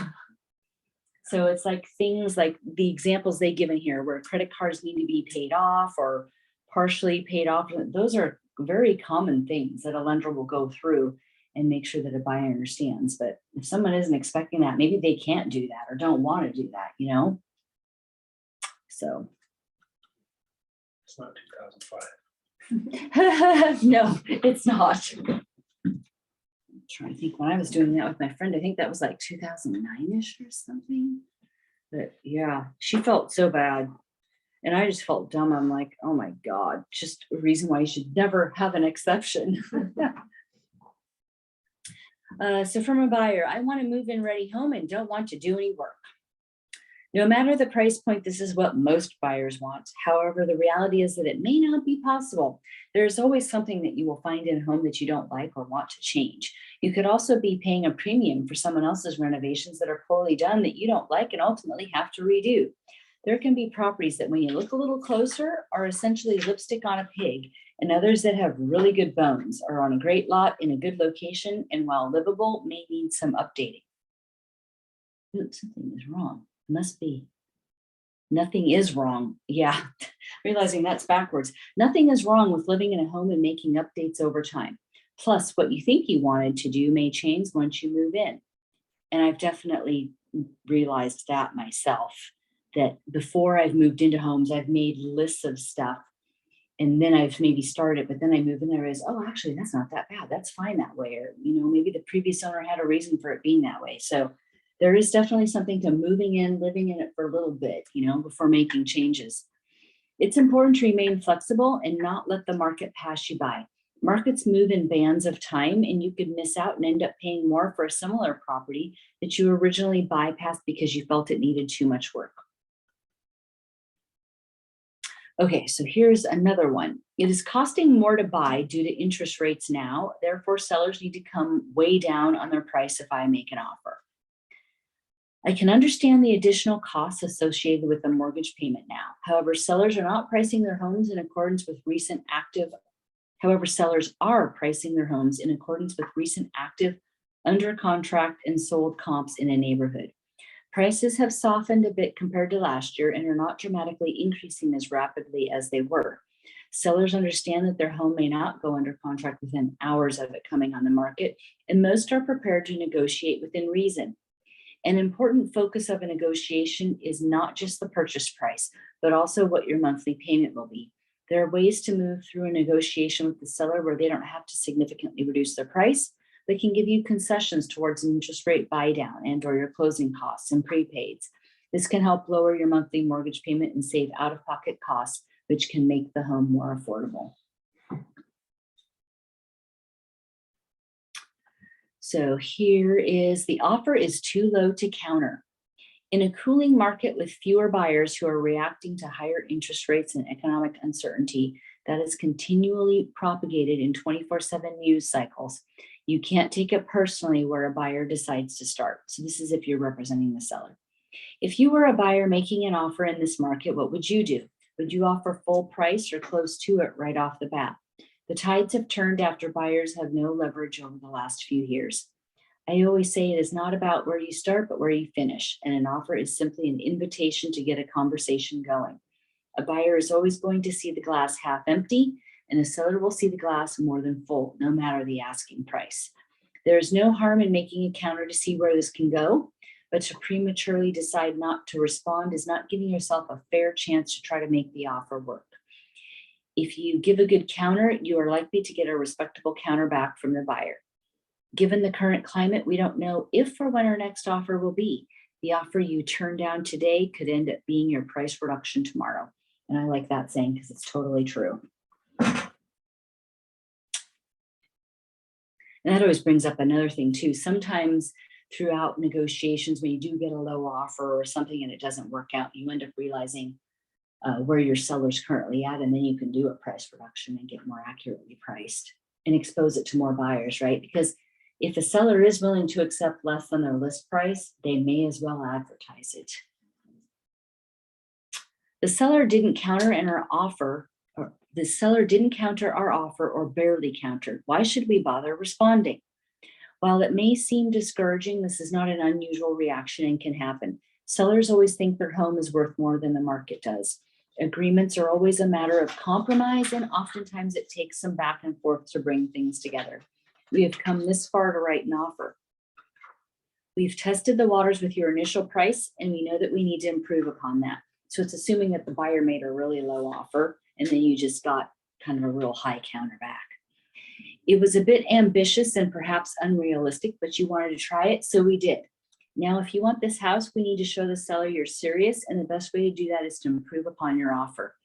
So it's like things like the examples they give in here where credit cards need to be paid off or partially paid off. Those are very common things that a lender will go through and make sure that a buyer understands. But if someone isn't expecting that, maybe they can't do that or don't want to do that, you know? So. It's not 2005. No, it's not. I'm trying to think when I was doing that with my friend, I think that was like 2009-ish or something. But yeah, she felt so bad. And I just felt dumb. I'm like, oh my God, just a reason why you should never have an exception. So from a buyer, I want to move in ready home and don't want to do any work. No matter the price point, this is what most buyers want. However, the reality is that it may not be possible. There's always something that you will find in a home that you don't like or want to change. You could also be paying a premium for someone else's renovations that are poorly done that you don't like and ultimately have to redo. There can be properties that when you look a little closer are essentially lipstick on a pig, and others that have really good bones, are on a great lot in a good location, and while livable may need some updating. Oops, something is wrong. Must be. Nothing is wrong. Yeah, realizing that's backwards. Nothing is wrong with living in a home and making updates over time. Plus, what you think you wanted to do may change once you move in. And I've definitely realized that myself, that before I've moved into homes, I've made lists of stuff and then I've maybe started, but then I move in there is, oh, actually, that's not that bad. That's fine that way. Or, you know, maybe the previous owner had a reason for it being that way. So there is definitely something to moving in, living in it for a little bit, you know, before making changes. It's important to remain flexible and not let the market pass you by. Markets move in bands of time, and you could miss out and end up paying more for a similar property that you originally bypassed because you felt it needed too much work. Okay, so here's another one. It is costing more to buy due to interest rates now. Therefore, sellers need to come way down on their price if I make an offer. I can understand the additional costs associated with the mortgage payment now. However, sellers are pricing their homes in accordance with recent active under contract and sold comps in a neighborhood. Prices have softened a bit compared to last year and are not dramatically increasing as rapidly as they were. Sellers understand that their home may not go under contract within hours of it coming on the market, and most are prepared to negotiate within reason. An important focus of a negotiation is not just the purchase price, but also what your monthly payment will be. There are ways to move through a negotiation with the seller where they don't have to significantly reduce their price, but can give you concessions towards an interest rate buy down and or your closing costs and prepaids. This can help lower your monthly mortgage payment and save out-of-pocket costs, which can make the home more affordable. So here is the offer is too low to counter. In a cooling market with fewer buyers who are reacting to higher interest rates and economic uncertainty that is continually propagated in 24/7 news cycles, you can't take it personally where a buyer decides to start. So this is if you're representing the seller. If you were a buyer making an offer in this market, what would you do? Would you offer full price or close to it right off the bat? The tides have turned after buyers have no leverage over the last few years. I always say it is not about where you start, but where you finish. And an offer is simply an invitation to get a conversation going. A buyer is always going to see the glass half empty, and a seller will see the glass more than full, no matter the asking price. There is no harm in making a counter to see where this can go, but to prematurely decide not to respond is not giving yourself a fair chance to try to make the offer work. If you give a good counter, you are likely to get a respectable counter back from the buyer. Given the current climate, we don't know if or when our next offer will be. The offer you turn down today could end up being your price reduction tomorrow. And I like that saying because it's totally true. And that always brings up another thing too. Sometimes throughout negotiations, when you do get a low offer or something and it doesn't work out, you end up realizing where your seller's currently at, and then you can do a price reduction and get more accurately priced and expose it to more buyers, right? Because if a seller is willing to accept less than their list price, they may as well advertise it. The seller didn't counter our offer or barely countered. Why should we bother responding? While it may seem discouraging, this is not an unusual reaction and can happen. Sellers always think their home is worth more than the market does. Agreements are always a matter of compromise, and oftentimes it takes some back and forth to bring things together. We have come this far to write an offer. We've tested the waters with your initial price, and we know that we need to improve upon that. So it's assuming that the buyer made a really low offer, and then you just got kind of a real high counter back. It was a bit ambitious and perhaps unrealistic, but you wanted to try it, so we did. Now, if you want this house, we need to show the seller you're serious, and the best way to do that is to improve upon your offer.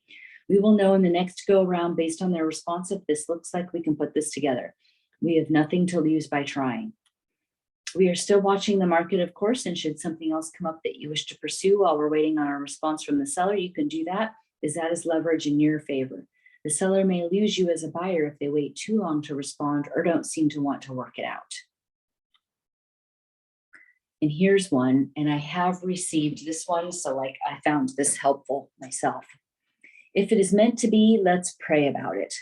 We will know in the next go around based on their response if this looks like we can put this together. We have nothing to lose by trying. We are still watching the market, of course, and should something else come up that you wish to pursue while we're waiting on a response from the seller, you can do that, as that is leverage in your favor. The seller may lose you as a buyer if they wait too long to respond or don't seem to want to work it out. And here's one, and I have received this one, so I found this helpful myself. If it is meant to be, let's pray about it.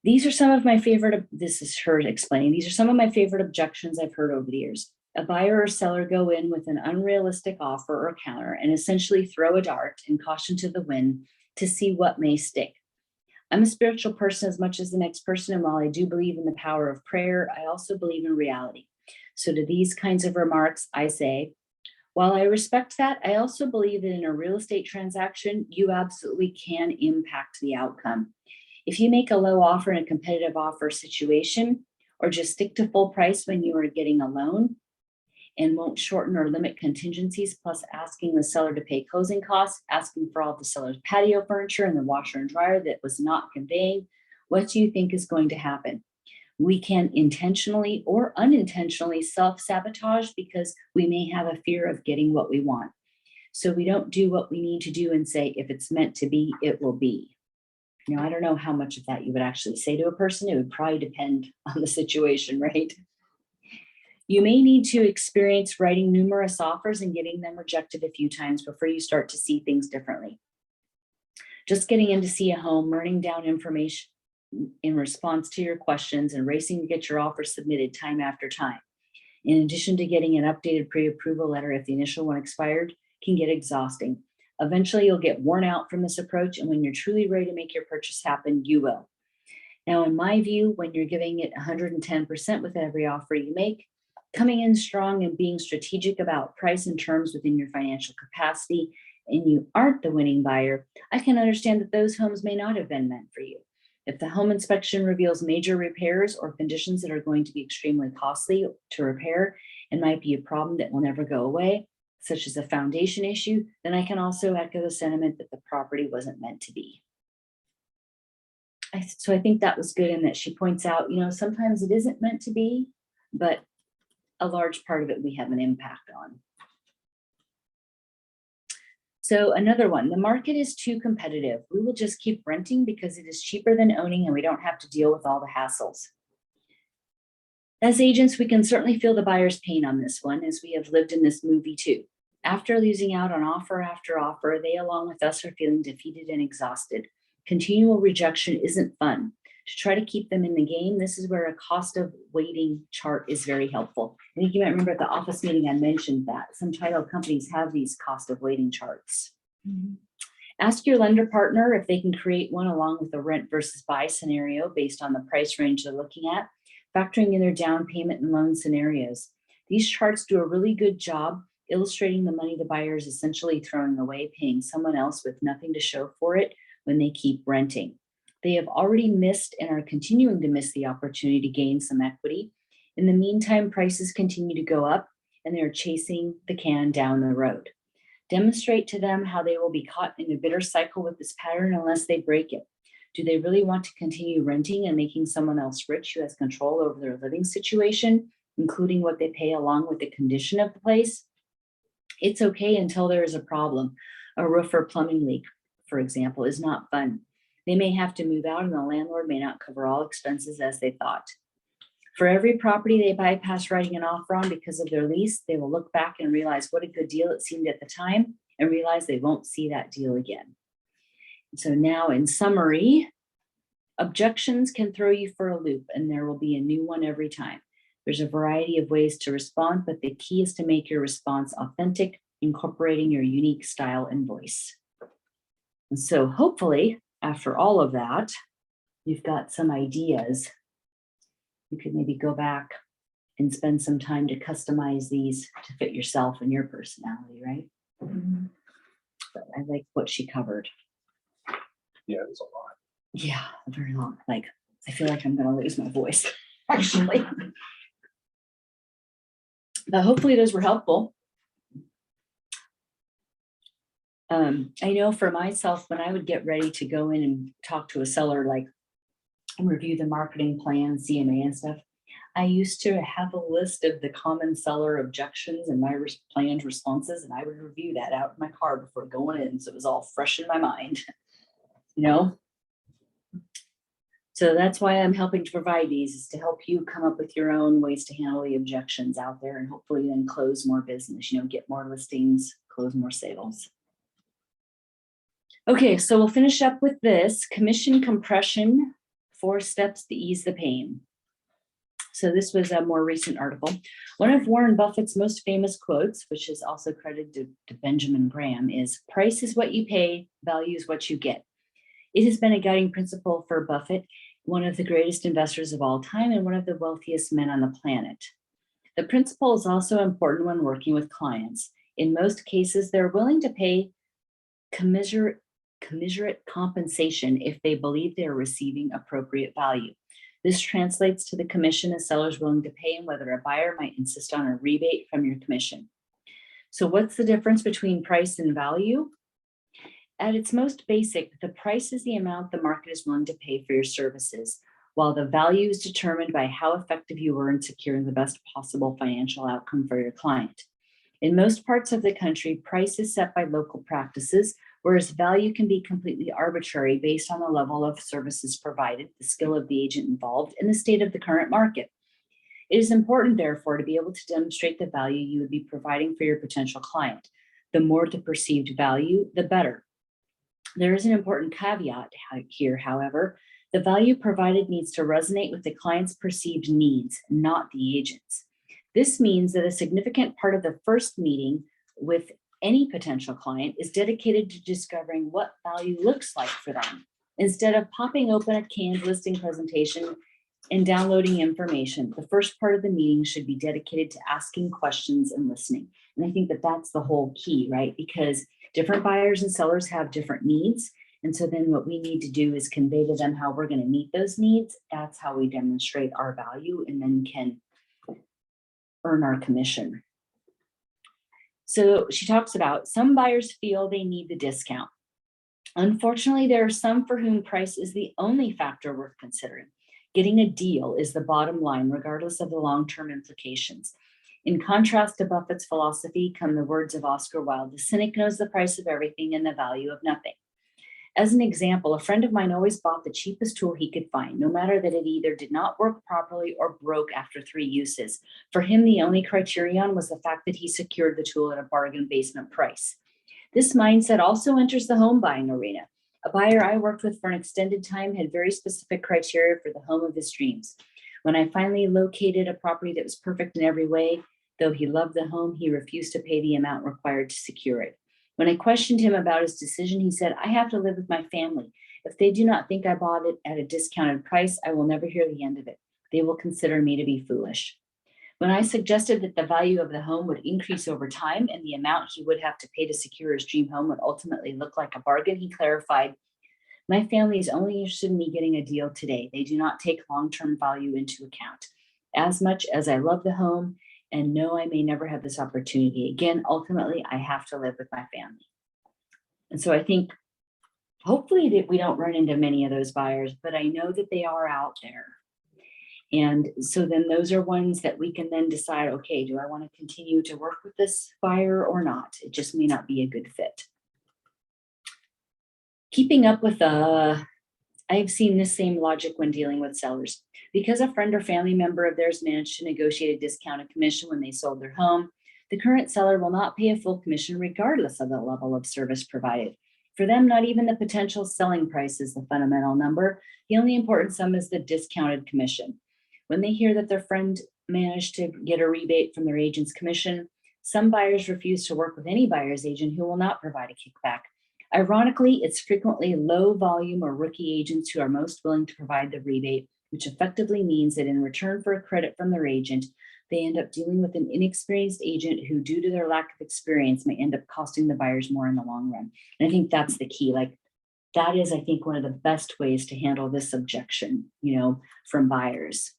These are some of my favorite, this is her explaining, these are some of my favorite objections I've heard over the years. A buyer or seller go in with an unrealistic offer or counter and essentially throw a dart and caution to the wind to see what may stick. I'm a spiritual person as much as the next person, and while I do believe in the power of prayer, I also believe in reality. So to these kinds of remarks, I say, while I respect that, I also believe that in a real estate transaction, you absolutely can impact the outcome. If you make a low offer in a competitive offer situation, or just stick to full price when you are getting a loan, and won't shorten or limit contingencies, plus asking the seller to pay closing costs, asking for all the seller's patio furniture and the washer and dryer that was not conveying, what do you think is going to happen? We can intentionally or unintentionally self-sabotage because we may have a fear of getting what we want. So we don't do what we need to do and say, if it's meant to be, it will be. Now, I don't know how much of that you would actually say to a person. It would probably depend on the situation, right? You may need to experience writing numerous offers and getting them rejected a few times before you start to see things differently. Just getting in to see a home, running down information in response to your questions, and racing to get your offer submitted time after time, in addition to getting an updated pre-approval letter if the initial one expired, can get exhausting. Eventually, you'll get worn out from this approach, and when you're truly ready to make your purchase happen, you will. Now, in my view, when you're giving it 110% with every offer you make, coming in strong and being strategic about price and terms within your financial capacity, and you aren't the winning buyer, I can understand that those homes may not have been meant for you. If the home inspection reveals major repairs or conditions that are going to be extremely costly to repair and might be a problem that will never go away, such as a foundation issue, then I can also echo the sentiment that the property wasn't meant to be. So I think that was good in that she points out, sometimes it isn't meant to be, but a large part of it we have an impact on. So another one, the market is too competitive. We will just keep renting because it is cheaper than owning and we don't have to deal with all the hassles. As agents, we can certainly feel the buyer's pain on this one, as we have lived in this movie too. After losing out on offer after offer, they along with us are feeling defeated and exhausted. Continual rejection isn't fun. To try to keep them in the game, this is where a cost of waiting chart is very helpful. I think you might remember at the office meeting, I mentioned that some title companies have these cost of waiting charts. Mm-hmm. Ask your lender partner if they can create one along with the rent versus buy scenario based on the price range they're looking at, factoring in their down payment and loan scenarios. These charts do a really good job illustrating the money the buyer is essentially throwing away, paying someone else with nothing to show for it when they keep renting. They have already missed and are continuing to miss the opportunity to gain some equity. In the meantime, prices continue to go up and they're chasing the can down the road. Demonstrate to them how they will be caught in a bitter cycle with this pattern unless they break it. Do they really want to continue renting and making someone else rich who has control over their living situation, including what they pay along with the condition of the place? It's okay until there is a problem. A roof or plumbing leak, for example, is not fun. They may have to move out and the landlord may not cover all expenses as they thought. For every property they bypass writing an offer on because of their lease, they will look back and realize what a good deal it seemed at the time and realize they won't see that deal again. So now in summary, objections can throw you for a loop and there will be a new one every time. There's a variety of ways to respond, but the key is to make your response authentic, incorporating your unique style and voice. And so hopefully, after all of that, you've got some ideas. You could maybe go back and spend some time to customize these to fit yourself and your personality, right? Mm-hmm. But I like what she covered. Yeah, it's a lot. Yeah, very long. Like, I feel like I'm going to lose my voice, actually. But hopefully those were helpful. I know for myself, when I would get ready to go in and talk to a seller, like and review the marketing plan, CMA and stuff, I used to have a list of the common seller objections and my planned responses, and I would review that out in my car before going in, so it was all fresh in my mind, So that's why I'm helping to provide these, is to help you come up with your own ways to handle the objections out there and hopefully then close more business, get more listings, close more sales. Okay, so we'll finish up with this commission compression, 4 steps to ease the pain. So this was a more recent article. One of Warren Buffett's most famous quotes, which is also credited to Benjamin Graham, is price is what you pay, value is what you get. It has been a guiding principle for Buffett, one of the greatest investors of all time and one of the wealthiest men on the planet. The principle is also important when working with clients. In most cases, they're willing to pay commensurate compensation if they believe they are receiving appropriate value. This translates to the commission a seller is willing to pay and whether a buyer might insist on a rebate from your commission. So what's the difference between price and value? At its most basic, the price is the amount the market is willing to pay for your services, while the value is determined by how effective you were in securing the best possible financial outcome for your client. In most parts of the country, price is set by local practices, whereas value can be completely arbitrary based on the level of services provided, the skill of the agent involved, and the state of the current market. It is important, therefore, to be able to demonstrate the value you would be providing for your potential client. The more the perceived value, the better. There is an important caveat here, however. The value provided needs to resonate with the client's perceived needs, not the agent's. This means that a significant part of the first meeting with any potential client is dedicated to discovering what value looks like for them. Instead of popping open a canned listing presentation and downloading information, the first part of the meeting should be dedicated to asking questions and listening. And I think that that's the whole key, right? Because different buyers and sellers have different needs. And so then what we need to do is convey to them how we're going to meet those needs. That's how we demonstrate our value and then can earn our commission. So she talks about some buyers feel they need the discount. Unfortunately, there are some for whom price is the only factor worth considering. Getting a deal is the bottom line, regardless of the long-term implications. In contrast to Buffett's philosophy come the words of Oscar Wilde: the cynic knows the price of everything and the value of nothing. As an example, a friend of mine always bought the cheapest tool he could find, no matter that it either did not work properly or broke after 3 uses. For him, the only criterion was the fact that he secured the tool at a bargain basement price. This mindset also enters the home buying arena. A buyer I worked with for an extended time had very specific criteria for the home of his dreams. When I finally located a property that was perfect in every way, though he loved the home, he refused to pay the amount required to secure it. When I questioned him about his decision, he said, "I have to live with my family. If they do not think I bought it at a discounted price, I will never hear the end of it. They will consider me to be foolish." When I suggested that the value of the home would increase over time and the amount he would have to pay to secure his dream home would ultimately look like a bargain, he clarified, "My family is only interested in me getting a deal today. They do not take long-term value into account. As much as I love the home and know I may never have this opportunity again, ultimately I have to live with my family." And so I think hopefully that we don't run into many of those buyers, but I know that they are out there. And so then those are ones that we can then decide, okay, do I want to continue to work with this buyer or not? It just may not be a good fit. Keeping up with I've seen this same logic when dealing with sellers. Because a friend or family member of theirs managed to negotiate a discounted commission when they sold their home, the current seller will not pay a full commission regardless of the level of service provided. For them, not even the potential selling price is the fundamental number. The only important sum is the discounted commission. When they hear that their friend managed to get a rebate from their agent's commission, some buyers refuse to work with any buyer's agent who will not provide a kickback. Ironically, it's frequently low volume or rookie agents who are most willing to provide the rebate, which effectively means that in return for a credit from their agent, they end up dealing with an inexperienced agent who, due to their lack of experience, may end up costing the buyers more in the long run. And I think that's the key. Like, that is, I think, one of the best ways to handle this objection, from buyers.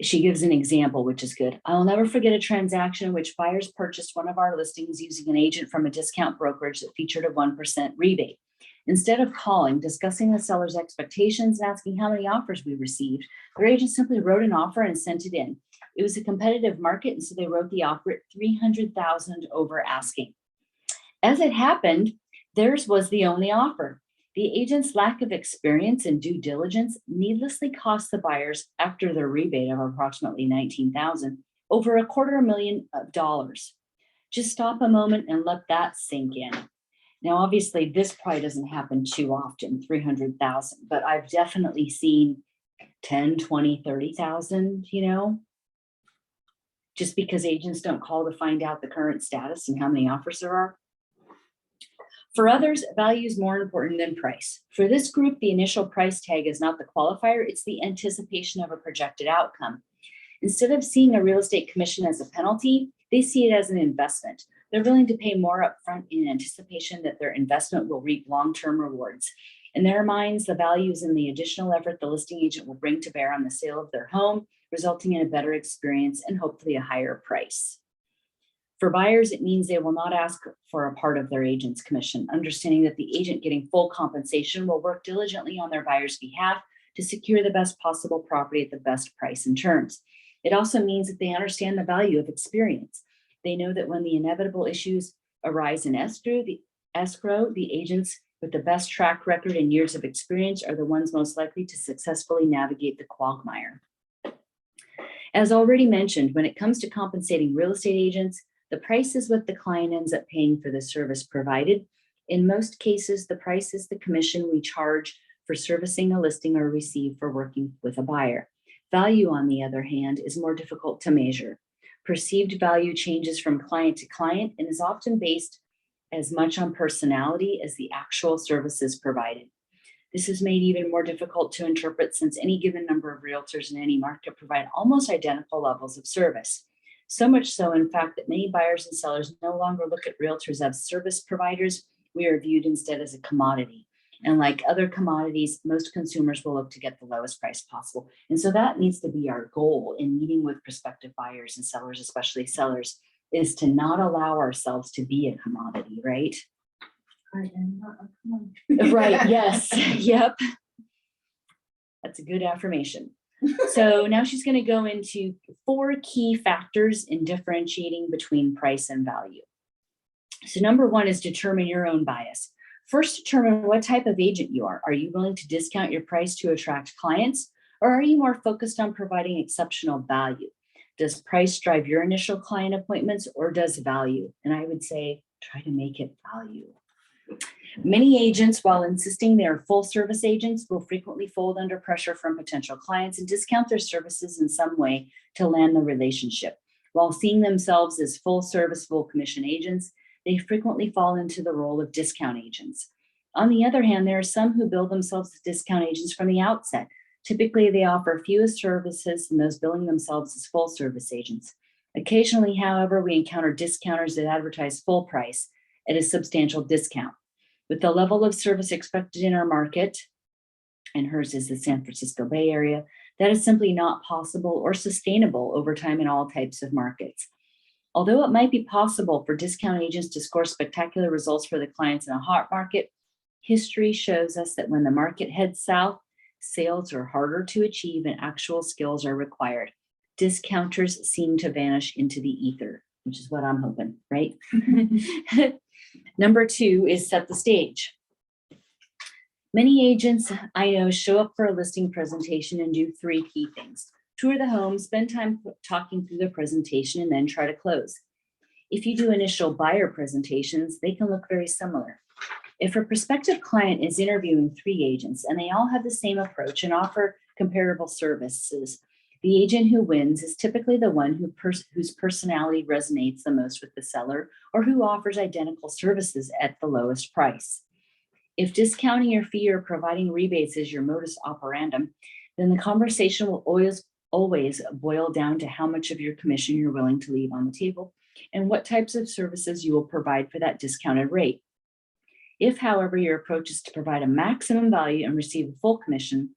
She gives an example, which is good. "I'll never forget a transaction in which buyers purchased one of our listings using an agent from a discount brokerage that featured a 1% rebate. Instead of calling, discussing the seller's expectations, and asking how many offers we received, their agent simply wrote an offer and sent it in. It was a competitive market, and so they wrote the offer at $300,000 over asking. As it happened, theirs was the only offer. The agent's lack of experience and due diligence needlessly cost the buyers, after their rebate of approximately $19,000, over $250,000. Just stop a moment and let that sink in. Now, obviously, this probably doesn't happen too often, 300,000, but I've definitely seen 10, 20, 30,000, just because agents don't call to find out the current status and how many offers there are. For others, value is more important than price. For this group, the initial price tag is not the qualifier, it's the anticipation of a projected outcome. Instead of seeing a real estate commission as a penalty, they see it as an investment. They're willing to pay more upfront in anticipation that their investment will reap long-term rewards. In their minds, the value is in the additional effort the listing agent will bring to bear on the sale of their home, resulting in a better experience and hopefully a higher price. For buyers, it means they will not ask for a part of their agent's commission, understanding that the agent getting full compensation will work diligently on their buyer's behalf to secure the best possible property at the best price and terms. It also means that they understand the value of experience. They know that when the inevitable issues arise in escrow, the agents with the best track record and years of experience are the ones most likely to successfully navigate the quagmire. As already mentioned, when it comes to compensating real estate agents, the price is what the client ends up paying for the service provided. In most cases, the price is the commission we charge for servicing a listing or receive for working with a buyer. Value, on the other hand, is more difficult to measure. Perceived value changes from client to client and is often based as much on personality as the actual services provided. This is made even more difficult to interpret since any given number of realtors in any market provide almost identical levels of service. So much so, in fact, that many buyers and sellers no longer look at realtors as service providers. We are viewed instead as a commodity. And like other commodities, most consumers will look to get the lowest price possible. And so that needs to be our goal in meeting with prospective buyers and sellers, especially sellers, is to not allow ourselves to be a commodity, right? I am not a commodity. Right, yes, yep. That's a good affirmation. So now she's going to go into 4 key factors in differentiating between price and value. So number 1 is determine your own bias. First, determine what type of agent you are. Are you willing to discount your price to attract clients, or are you more focused on providing exceptional value? Does price drive your initial client appointments, or does value? And I would say try to make it value. Many agents, while insisting they are full service agents, will frequently fold under pressure from potential clients and discount their services in some way to land the relationship. While seeing themselves as full service, full commission agents, they frequently fall into the role of discount agents. On the other hand, there are some who bill themselves as discount agents from the outset. Typically, they offer fewer services than those billing themselves as full service agents. Occasionally, however, we encounter discounters that advertise full price at a substantial discount. With the level of service expected in our market, and hers is the San Francisco Bay Area, that is simply not possible or sustainable over time in all types of markets. Although it might be possible for discount agents to score spectacular results for the clients in a hot market, history shows us that when the market heads south, sales are harder to achieve and actual skills are required. Discounters seem to vanish into the ether, which is what I'm hoping, right? Number 2 is set the stage. Many agents I know show up for a listing presentation and do 3 key things. Tour the home, spend time talking through the presentation, and then try to close. If you do initial buyer presentations, they can look very similar. If a prospective client is interviewing 3 agents and they all have the same approach and offer comparable services, the agent who wins is typically the one whose personality resonates the most with the seller or who offers identical services at the lowest price. If discounting your fee or providing rebates is your modus operandum, then the conversation will always boil down to how much of your commission you're willing to leave on the table and what types of services you will provide for that discounted rate. If, however, your approach is to provide a maximum value and receive a full commission,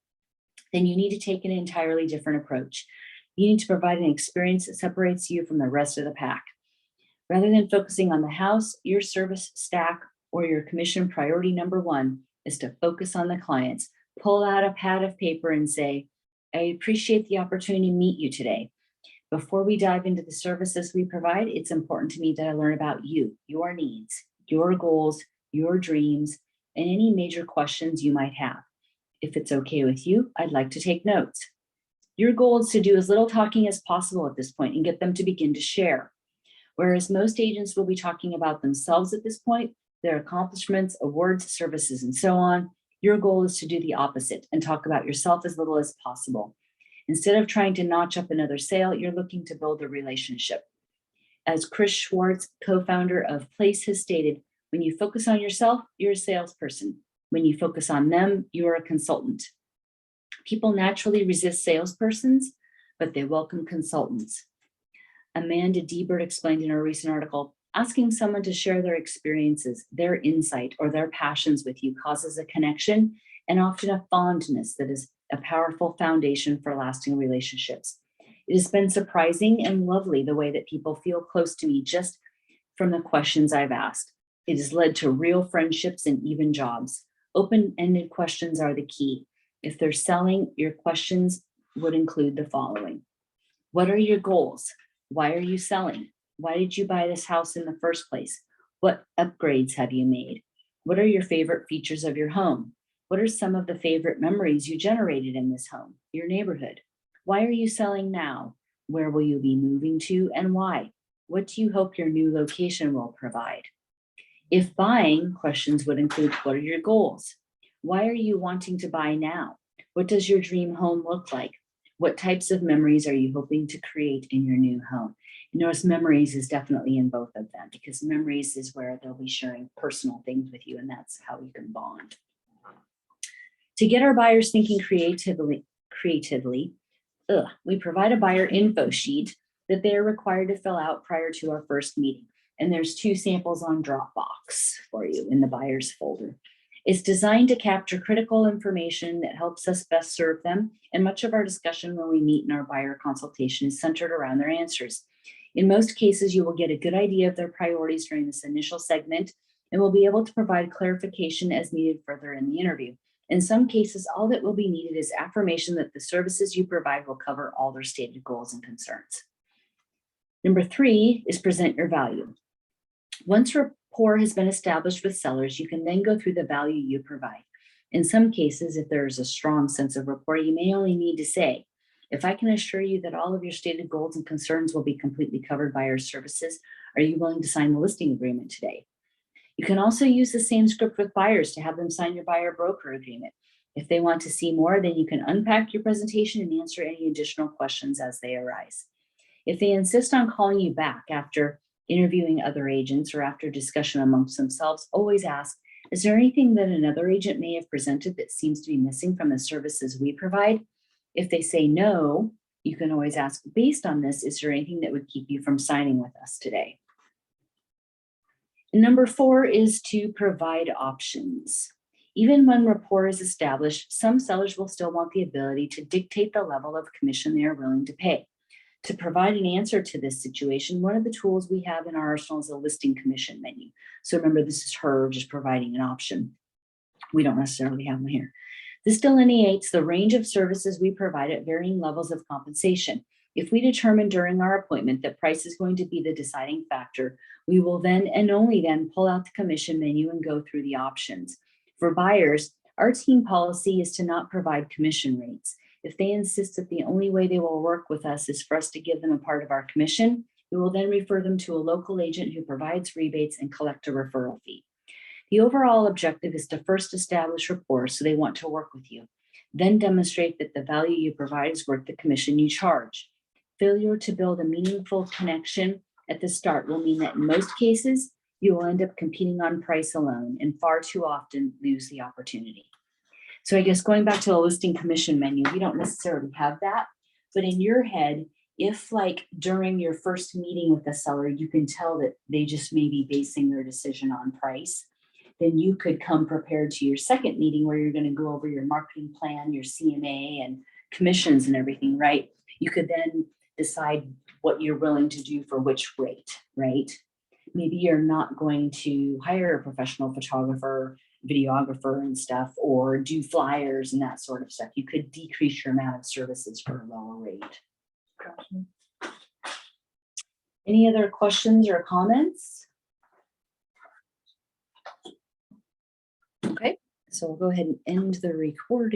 then you need to take an entirely different approach. You need to provide an experience that separates you from the rest of the pack. Rather than focusing on the house, your service stack, or your commission, priority number 1 is to focus on the clients. Pull out a pad of paper and say, I appreciate the opportunity to meet you today. Before we dive into the services we provide, it's important to me that I learn about you, your needs, your goals, your dreams, and any major questions you might have. If it's okay with you, I'd like to take notes. Your goal is to do as little talking as possible at this point and get them to begin to share. Whereas most agents will be talking about themselves at this point, their accomplishments, awards, services, and so on, your goal is to do the opposite and talk about yourself as little as possible. Instead of trying to notch up another sale, you're looking to build a relationship. As Chris Schwartz, co-founder of Place, has stated, when you focus on yourself, you're a salesperson. When you focus on them, you're a consultant. People naturally resist salespersons, but they welcome consultants. Amanda Diebert explained in her recent article, asking someone to share their experiences, their insight, or their passions with you causes a connection and often a fondness that is a powerful foundation for lasting relationships. It has been surprising and lovely the way that people feel close to me just from the questions I've asked. It has led to real friendships and even jobs. Open-ended questions are the key. If they're selling, your questions would include the following. What are your goals? Why are you selling? Why did you buy this house in the first place? What upgrades have you made? What are your favorite features of your home? What are some of the favorite memories you generated in this home, your neighborhood? Why are you selling now? Where will you be moving to and why? What do you hope your new location will provide? If buying, questions would include, what are your goals? Why are you wanting to buy now? What does your dream home look like? What types of memories are you hoping to create in your new home? You notice memories is definitely in both of them, because memories is where they'll be sharing personal things with you, and that's how you can bond. To get our buyers thinking creatively, we provide a buyer info sheet that they are required to fill out prior to our first meeting. And there's 2 samples on Dropbox for you in the buyer's folder. It's designed to capture critical information that helps us best serve them, and much of our discussion when we meet in our buyer consultation is centered around their answers. In most cases, you will get a good idea of their priorities during this initial segment, and will be able to provide clarification as needed further in the interview. In some cases, all that will be needed is affirmation that the services you provide will cover all their stated goals and concerns. Number 3 is present your value. Once rapport has been established with sellers, you can then go through the value you provide. In some cases, if there's a strong sense of rapport, you may only need to say, if I can assure you that all of your stated goals and concerns will be completely covered by our services, are you willing to sign the listing agreement today? You can also use the same script with buyers to have them sign your buyer broker agreement. If they want to see more, then you can unpack your presentation and answer any additional questions as they arise. If they insist on calling you back after interviewing other agents or after discussion amongst themselves, always ask, is there anything that another agent may have presented that seems to be missing from the services we provide? If they say no, you can always ask, based on this, is there anything that would keep you from signing with us today? Number 4 is to provide options. Even when rapport is established, some sellers will still want the ability to dictate the level of commission they are willing to pay. To provide an answer to this situation, one of the tools we have in our arsenal is a listing commission menu. So remember, this is her just providing an option. We don't necessarily have them here. This delineates the range of services we provide at varying levels of compensation. If we determine during our appointment that price is going to be the deciding factor, we will then and only then pull out the commission menu and go through the options. For buyers, our team policy is to not provide commission rates. If they insist that the only way they will work with us is for us to give them a part of our commission, we will then refer them to a local agent who provides rebates and collect a referral fee. The overall objective is to first establish rapport so they want to work with you, then demonstrate that the value you provide is worth the commission you charge. Failure to build a meaningful connection at the start will mean that in most cases, you will end up competing on price alone and far too often lose the opportunity. So I guess going back to the listing commission menu, we don't necessarily have that, but in your head, if like during your first meeting with the seller, you can tell that they just may be basing their decision on price, then you could come prepared to your second meeting where you're going to go over your marketing plan, your CMA and commissions and everything, right? You could then decide what you're willing to do for which rate, right? Maybe you're not going to hire a professional photographer, videographer and stuff, or do flyers and that sort of stuff. You could decrease your amount of services for a lower rate. Any other questions or comments? Okay, so we'll go ahead and end the recording.